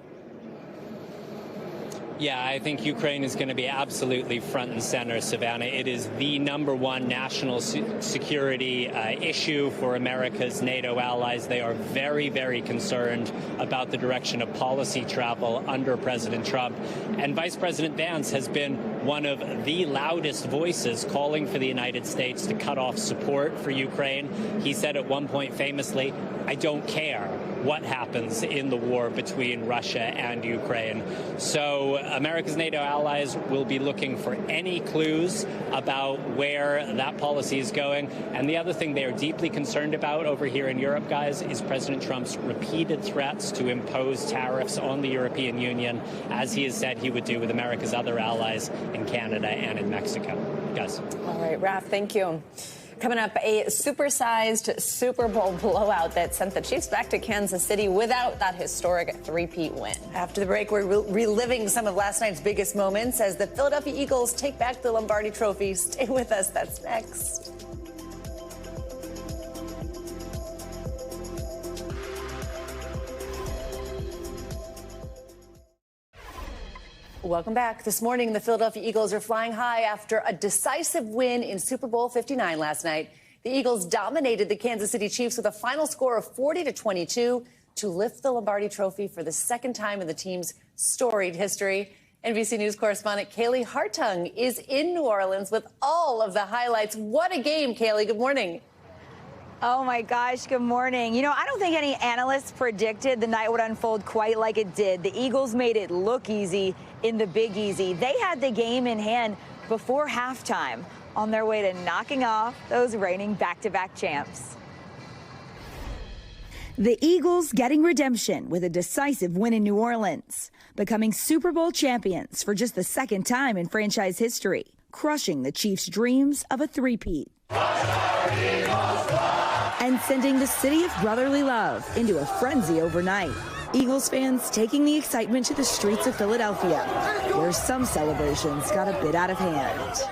Yeah, I think Ukraine is going to be absolutely front and center, Savannah. It is the #1 national security issue for America's NATO allies. They are very, very concerned about the direction of policy travel under President Trump. And Vice President Vance has been one of the loudest voices calling for the United States to cut off support for Ukraine. He said at one point famously, "I don't care what happens in the war between Russia and Ukraine. So America's NATO allies will be looking for any clues about where that policy is going. And the other thing they are deeply concerned about over here in Europe, guys, is President Trump's repeated threats to impose tariffs on the European Union, as he has said he would do with America's other allies in Canada and in Mexico. Guys. All right, Raph, thank you. Coming up, a supersized Super Bowl blowout that sent the Chiefs back to Kansas City without that historic three-peat win. After the break, we're reliving some of last night's biggest moments as the Philadelphia Eagles take back the Lombardi Trophy. Stay with us. That's next. Welcome back. This morning, the Philadelphia Eagles are flying high after a decisive win in Super Bowl 59 last night. The Eagles dominated the Kansas City Chiefs with a final score of 40-22 to lift the Lombardi Trophy for the second time in the team's storied history. NBC News correspondent Kaylee Hartung is in New Orleans with all of the highlights. What a game, Kaylee. Good morning. Oh, my gosh. Good morning. You know, I don't think any analysts predicted the night would unfold quite like it did. The Eagles made it look easy in the Big Easy. They had the game in hand before halftime on their way to knocking off those reigning back-to-back champs. The Eagles getting redemption with a decisive win in New Orleans, becoming Super Bowl champions for just the second time in franchise history, crushing the Chiefs' dreams of a three-peat. And sending the city of brotherly love into a frenzy overnight. Eagles fans taking the excitement to the streets of Philadelphia, where some celebrations got a bit out of hand.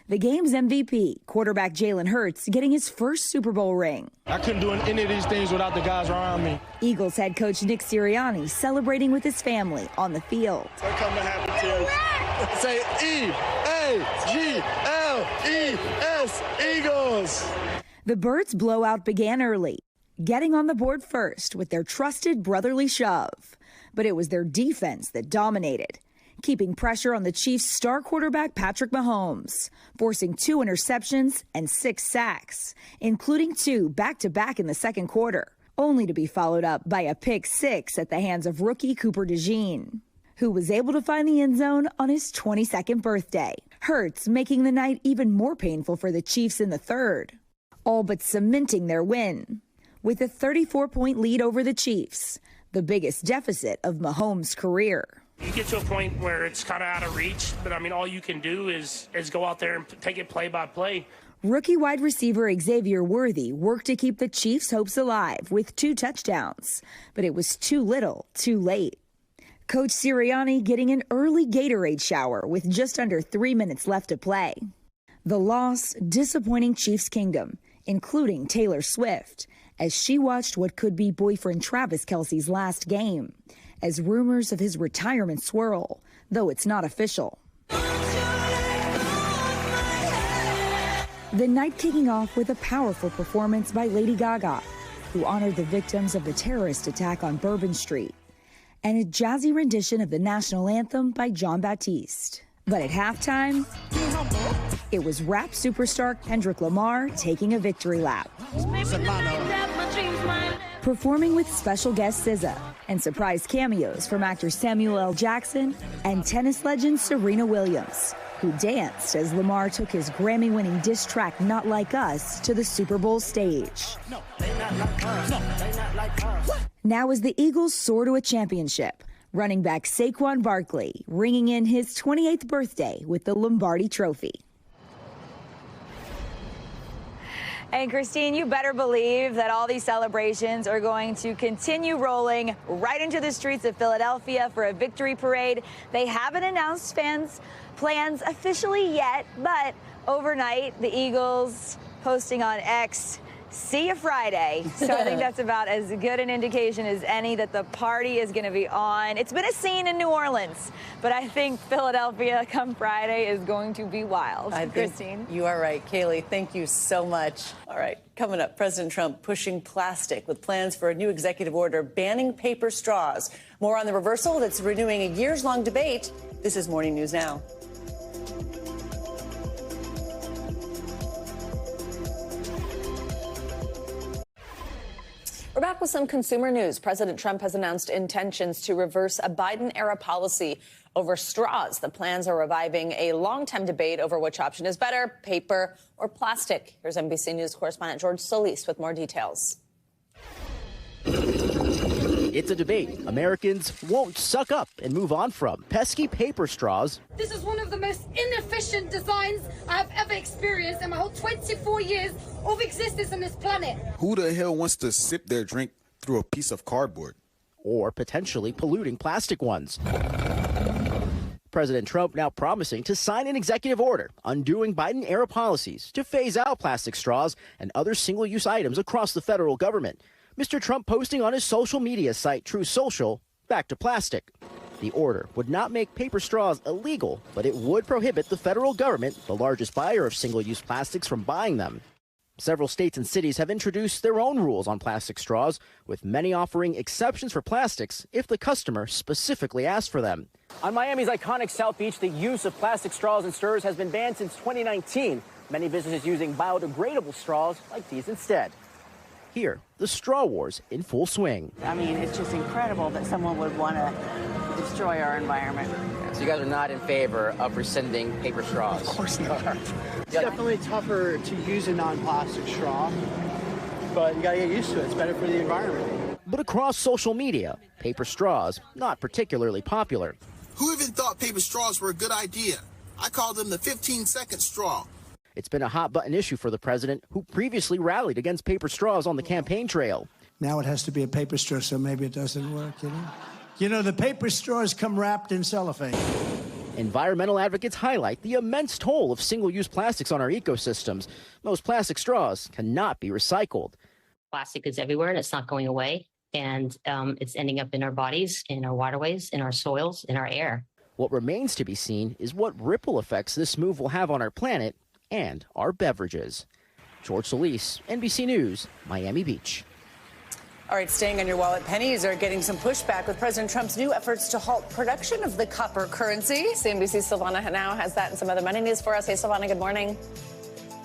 The game's MVP, quarterback Jalen Hurts, getting his first Super Bowl ring. I couldn't do any of these things without the guys around me. Eagles head coach Nick Sirianni celebrating with his family on the field. What come to happen to you? Say E-A-G-L-E-S, Eagles. The Birds' blowout began early, getting on the board first with their trusted brotherly shove. But it was their defense that dominated, keeping pressure on the Chiefs' star quarterback Patrick Mahomes, forcing 2 interceptions and 6 sacks, including 2 back-to-back in the second quarter, only to be followed up by a pick 6 at the hands of rookie Cooper DeJean, who was able to find the end zone on his 22nd birthday. Hurts making the night even more painful for the Chiefs in the third, all but cementing their win. With a 34-point lead over the Chiefs, the biggest deficit of Mahomes' career. You get to a point where it's kind of out of reach, but I mean, all you can do is go out there and take it play by play. Rookie wide receiver Xavier Worthy worked to keep the Chiefs' hopes alive with 2 touchdowns, but it was too little, too late. Coach Sirianni getting an early Gatorade shower with just under 3 minutes left to play. The loss disappointing Chiefs Kingdom, including Taylor Swift, as she watched what could be boyfriend Travis Kelce's last game, as rumors of his retirement swirl, though it's not official. The night kicking off with a powerful performance by Lady Gaga, who honored the victims of the terrorist attack on Bourbon Street, and a jazzy rendition of the national anthem by John Baptiste. But at halftime, it was rap superstar Kendrick Lamar taking a victory lap, performing with special guest SZA and surprise cameos from actor Samuel L. Jackson and tennis legend Serena Williams, who danced as Lamar took his Grammy-winning diss track Not Like Us to the Super Bowl stage. Now as the Eagles soar to a championship, running back Saquon Barkley ringing in his 28th birthday with the Lombardi Trophy. And Christine, you better believe that all these celebrations are going to continue rolling right into the streets of Philadelphia for a victory parade. They haven't announced plans officially yet, but overnight, the Eagles posting on X, "See you Friday." So I think that's about as good an indication as any that the party is going to be on. It's been a scene in New Orleans, but I think Philadelphia come Friday is going to be wild. Christine? You are right. Kaylee, thank you so much. All right, coming up, President Trump pushing plastic with plans for a new executive order banning paper straws. More on the reversal that's renewing a years-long debate. This is Morning News Now. We're back with some consumer news. President Trump has announced intentions to reverse a Biden-era policy over straws. The plans are reviving a long-time debate over which option is better, paper or plastic. Here's NBC News correspondent George Solis with more details. It's a debate Americans won't suck up and move on from. Pesky paper straws. This is one of the most inefficient designs I've ever experienced in my whole 24 years of existence on this planet. Who the hell wants to sip their drink through a piece of cardboard? Or potentially polluting plastic ones. President Trump now promising to sign an executive order undoing Biden-era policies to phase out plastic straws and other single-use items across the federal government. Mr. Trump posting on his social media site, Truth Social, back to plastic. The order would not make paper straws illegal, but it would prohibit the federal government, the largest buyer of single-use plastics, from buying them. Several states and cities have introduced their own rules on plastic straws, with many offering exceptions for plastics if the customer specifically asks for them. On Miami's iconic South Beach, the use of plastic straws and stirrers has been banned since 2019. Many businesses using biodegradable straws like these instead. Here, the straw wars in full swing. I mean, it's just incredible that someone would want to destroy our environment. So you guys are not in favor of rescinding paper straws? Of course not. It's definitely tougher to use a non-plastic straw, but you gotta get used to it. It's better for the environment. But across social media, paper straws not particularly popular. Who even thought paper straws were a good idea? I call them the 15-second straw. It's been a hot-button issue for the president, who previously rallied against paper straws on the campaign trail. Now it has to be a paper straw, so maybe it doesn't work, you know? You know, the paper straws come wrapped in cellophane. Environmental advocates highlight the immense toll of single-use plastics on our ecosystems. Most plastic straws cannot be recycled. Plastic is everywhere, and it's not going away. And it's ending up in our bodies, in our waterways, in our soils, in our air. What remains to be seen is what ripple effects this move will have on our planet and our beverages. George Solis, NBC News, Miami Beach. All right, staying on your wallet, pennies are getting some pushback with President Trump's new efforts to halt production of the copper currency. CNBC's Silvana now has that and some other money news for us. Hey, Silvana, good morning.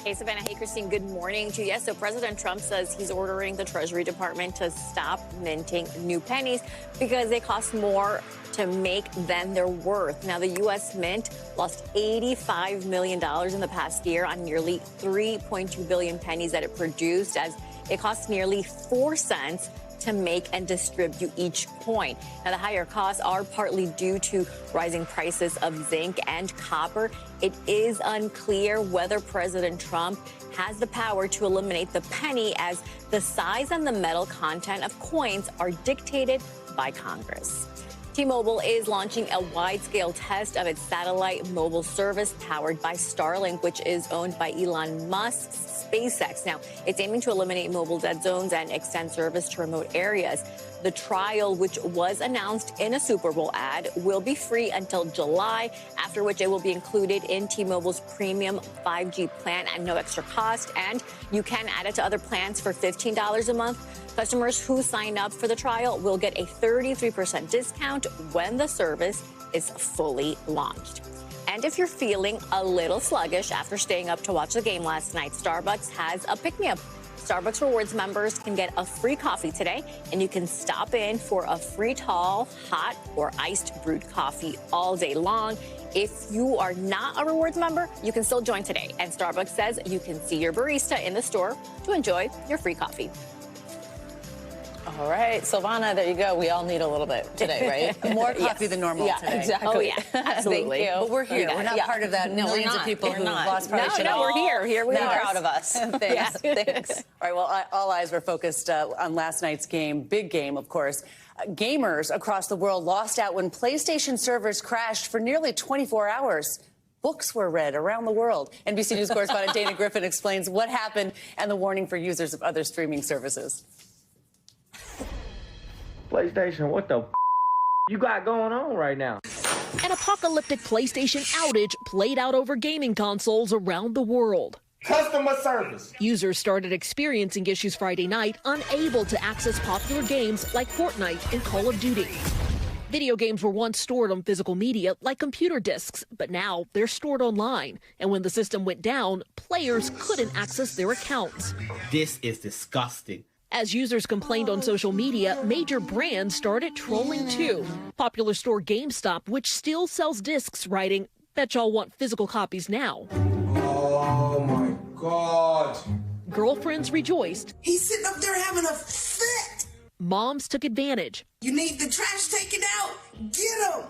Hey, Savannah. Hey, Christine. Good morning to you. Yes, so President Trump says he's ordering the Treasury Department to stop minting new pennies because they cost more to make than they're worth. Now, the U.S. Mint lost $85 million in the past year on nearly 3.2 billion pennies that it produced, as it costs nearly 4 cents to make and distribute each coin. Now, the higher costs are partly due to rising prices of zinc and copper. It is unclear whether President Trump has the power to eliminate the penny, as the size and the metal content of coins are dictated by Congress. T-Mobile is launching a wide-scale test of its satellite mobile service powered by Starlink, which is owned by Elon Musk's SpaceX. Now, it's aiming to eliminate mobile dead zones and extend service to remote areas. The trial, which was announced in a Super Bowl ad, will be free until July, after which it will be included in T-Mobile's premium 5G plan at no extra cost. And you can add it to other plans for $15 a month. Customers who sign up for the trial will get a 33% discount when the service is fully launched. And if you're feeling a little sluggish after staying up to watch the game last night, Starbucks has a pick-me-up. Starbucks Rewards members can get a free coffee today, and you can stop in for a free tall, hot, or iced brewed coffee all day long. If you are not a Rewards member, you can still join today. And Starbucks says you can see your barista in the store to enjoy your free coffee. All right, Silvana, there you go. We all need a little bit today, right? More coffee than normal today. Exactly. Oh, yeah, absolutely. Thank you. But we're here. We're not part of that millions of people who lost probably No, we're here. Here we are. Proud of us. Thanks. Thanks. All right, well, all eyes were focused on last night's game. Big game, of course. Gamers across the world lost out when PlayStation servers crashed for nearly 24 hours. Books were read around the world. NBC News correspondent Dana Griffin explains what happened and the warning for users of other streaming services. PlayStation, what the you got going on right now? An apocalyptic PlayStation outage played out over gaming consoles around the world. Customer service. Users started experiencing issues Friday night, unable to access popular games like Fortnite and Call of Duty. Video games were once stored on physical media like computer discs, but now they're stored online. And when the system went down, players couldn't access their accounts. This is disgusting. As users complained on social media, major brands started trolling too. Popular store GameStop, which still sells discs, writing, "Bet y'all want physical copies now." Oh my God. Girlfriends rejoiced. He's sitting up there having a fit. Moms took advantage. You need the trash taken out? Get him.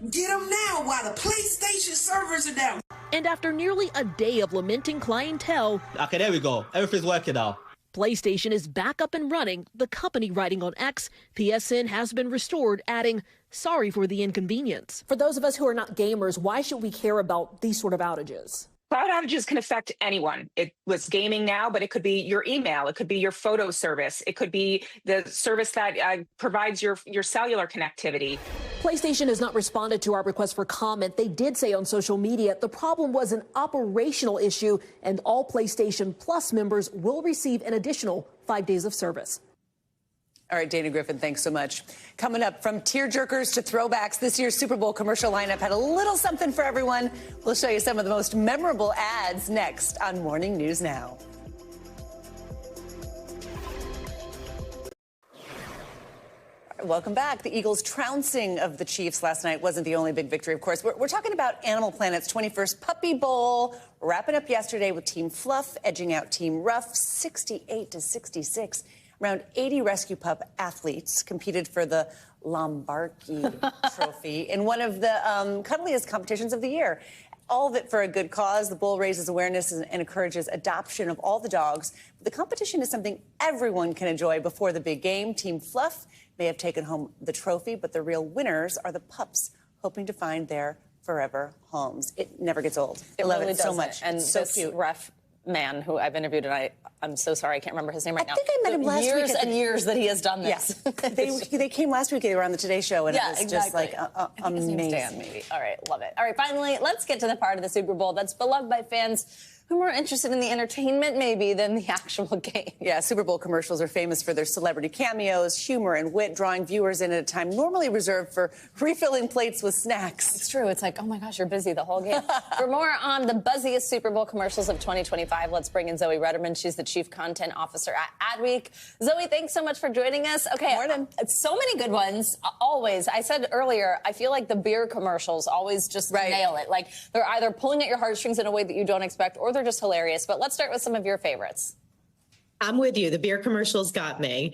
Get them now while the PlayStation servers are down. And after nearly a day of lamenting clientele, okay, there we go. Everything's working now. PlayStation is back up and running. The company writing on X, PSN has been restored, adding, "Sorry for the inconvenience." For those of us who are not gamers, why should we care about these sort of outages? Cloud outages can affect anyone. It was gaming now, but it could be your email. It could be your photo service. It could be the service that provides your cellular connectivity. PlayStation has not responded to our request for comment. They did say on social media the problem was an operational issue, and all PlayStation Plus members will receive an additional 5 days of service. All right, Dana Griffin, thanks so much. Coming up, from tearjerkers to throwbacks, this year's Super Bowl commercial lineup had a little something for everyone. We'll show you some of the most memorable ads next on Morning News Now. Welcome back. The Eagles' trouncing of the Chiefs last night wasn't the only big victory, of course. We're talking about Animal Planet's 21st Puppy Bowl, wrapping up yesterday with Team Fluff edging out Team Rough 68-66. Around 80 rescue pup athletes competed for the Lombardi Trophy in one of the cuddliest competitions of the year. All of it for a good cause. The bowl raises awareness and encourages adoption of all the dogs. But the competition is something everyone can enjoy before the big game. Team Fluff may have taken home the trophy, but the real winners are the pups hoping to find their forever homes. It never gets old. It I love really it so doesn't. much. And so this cute. Ref man who I've interviewed, and I'm so sorry, I can't remember his name right now. I think I met him last week. Years and years that he has done this. Yes. they came last week. They were on the Today Show, and it was just like amazing. Dan, maybe. All right, love it. All right, finally, let's get to the part of the Super Bowl that's beloved by fans who are more interested in the entertainment, maybe, than the actual game. Yeah, Super Bowl commercials are famous for their celebrity cameos, humor, and wit, drawing viewers in at a time normally reserved for refilling plates with snacks. It's true. It's like, oh my gosh, you're busy the whole game. For more on the buzziest Super Bowl commercials of 2025, let's bring in Zoe Rudderman. She's the Chief Content Officer at Adweek. Zoe, thanks so much for joining us. Okay, morning. So many good ones, always. I said earlier, I feel like the beer commercials always just nail it. Like, they're either pulling at your heartstrings in a way that you don't expect, or they're just hilarious. But let's start with some of your favorites. I'm with you. The beer commercials got me.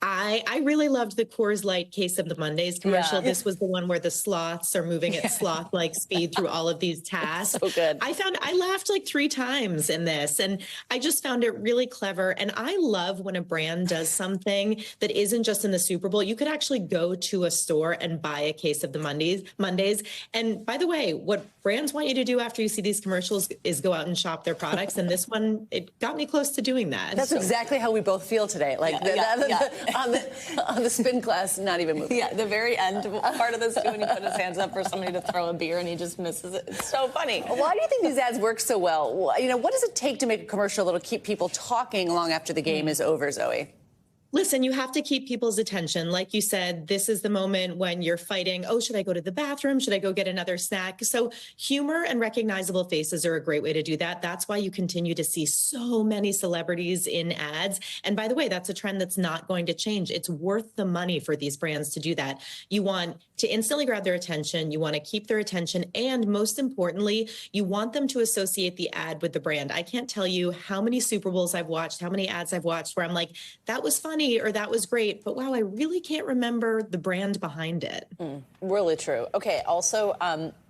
I really loved the Coors Light Case of the Mondays commercial. Yeah. This was the one where the sloths are moving at sloth-like speed through all of these tasks. So good. I laughed like 3 times in this, and I just found it really clever. And I love when a brand does something that isn't just in the Super Bowl. You could actually go to a store and buy a case of the Mondays. And by the way, what brands want you to do after you see these commercials is go out and shop their products. And this one, it got me close to doing that. That's exactly how we both feel today. Like on the spin class, not even moving. Yeah, the very end part of this when he put his hands up for somebody to throw a beer and he just misses it. It's so funny. Why do you think these ads work so well? You know, what does it take to make a commercial that'll keep people talking long after the game is over, Zoe? Listen, you have to keep people's attention. Like you said, this is the moment when you're fighting, oh, should I go to the bathroom? Should I go get another snack? So humor and recognizable faces are a great way to do that. That's why you continue to see so many celebrities in ads. And by the way, that's a trend that's not going to change. It's worth the money for these brands to do that. You want to instantly grab their attention. You want to keep their attention. And most importantly, you want them to associate the ad with the brand. I can't tell you how many Super Bowls I've watched, how many ads I've watched where I'm like, that was funny, or that was great, but wow, I really can't remember the brand behind it. Really true. Okay, also,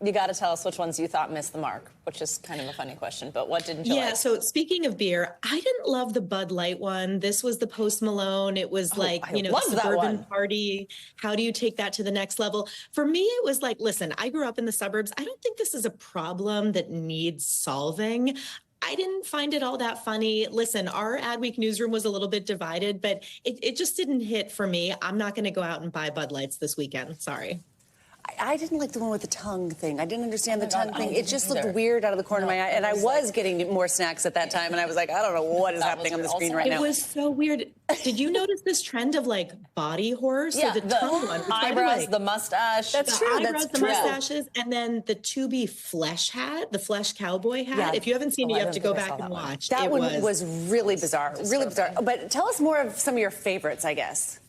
you got to tell us which ones you thought missed the mark, which is kind of a funny question, but what didn't you like? Yeah, so speaking of beer, I didn't love the Bud Light one. This was the Post Malone. It was the suburban party. How do you take that to the next level? For me, it was like, listen, I grew up in the suburbs. I don't think this is a problem that needs solving. I didn't find it all that funny. Listen, our Adweek newsroom was a little bit divided, but it just didn't hit for me. I'm not going to go out and buy Bud Lights this weekend. Sorry. I didn't like the one with the tongue thing. I didn't understand the tongue thing. It just looked either. weird out of the corner of my eye. And I was getting more snacks at that time. And I was like, I don't know what is happening on the screen right now. It was so weird. Did you notice this trend of like body horror? So the tongue one. Eyebrows, the mustache. That's true. Eyebrows, the mustaches, and then the Tubi flesh hat, the flesh cowboy hat. Yeah. If you haven't seen it, you have to go back and watch. That one was really bizarre. Really bizarre. But tell us more of some of your favorites, I guess.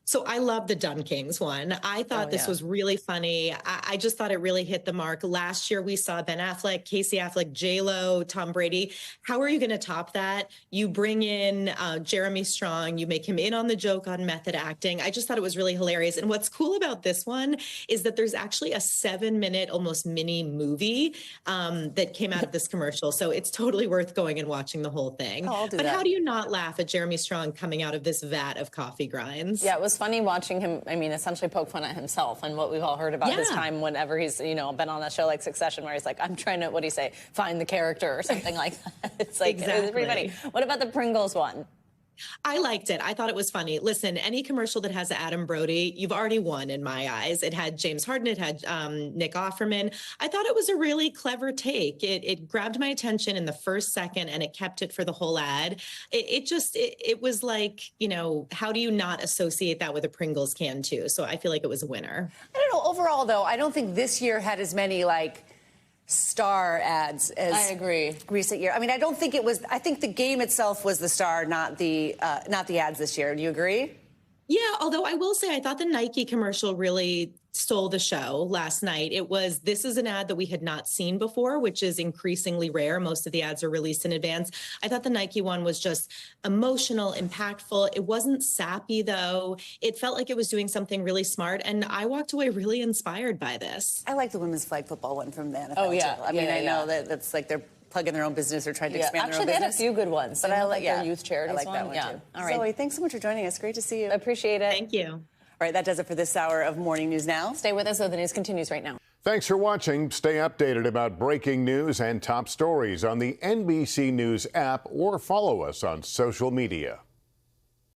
So I love the Dunkings one. I thought this was really funny. I just thought it really hit the mark. Last year we saw Ben Affleck, Casey Affleck, J-Lo, Tom Brady. How are you going to top that? You bring in Jeremy Strong. You make him in on the joke on method acting. I just thought it was really hilarious. And what's cool about this one is that there's actually a 7-minute, almost mini movie that came out of this commercial. So it's totally worth going and watching the whole thing. Oh, I'll do but that. how do you not laugh at Jeremy Strong coming out of this vat of coffee grinds? Yeah, it was funny watching him, I mean, essentially poke fun at himself and what we've all heard about his time whenever he's, you know, been on a show like Succession where he's like, I'm trying to, what do you say, find the character or something like that. It's like, it was pretty funny. What about the Pringles one? I liked it. I thought it was funny. Listen, any commercial that has Adam Brody, you've already won in my eyes. It had James Harden. It had Nick Offerman. I thought it was a really clever take. It grabbed my attention in the first second and it kept it for the whole ad. It was like, you know, how do you not associate that with a Pringles can too? So I feel like it was a winner. I don't know. Overall, though, I don't think this year had as many, like, star ads as I agree. Recent year. I mean, I don't think it was. I think the game itself was the star, not the ads this year. Do you agree? Yeah, although I will say I thought the Nike commercial really stole the show last night. This is an ad that we had not seen before, which is increasingly rare. Most of the ads are released in advance. I thought the Nike one was just emotional, impactful. It wasn't sappy, though. It felt like it was doing something really smart, and I walked away really inspired by this. I like the women's flag football one from the NFL. Oh, yeah. Too. I mean, I know that that's like they're plugging their own business or trying to expand their own Actually, business. they had a few good ones. But I like their youth charities I like that one yeah. too. All right. Zoe, thanks so much for joining us. Great to see you. I appreciate it. Thank you. All right, that does it for this hour of Morning News Now. Stay with us, though. The news continues right now. Thanks for watching. Stay updated about breaking news and top stories on the NBC News app or follow us on social media.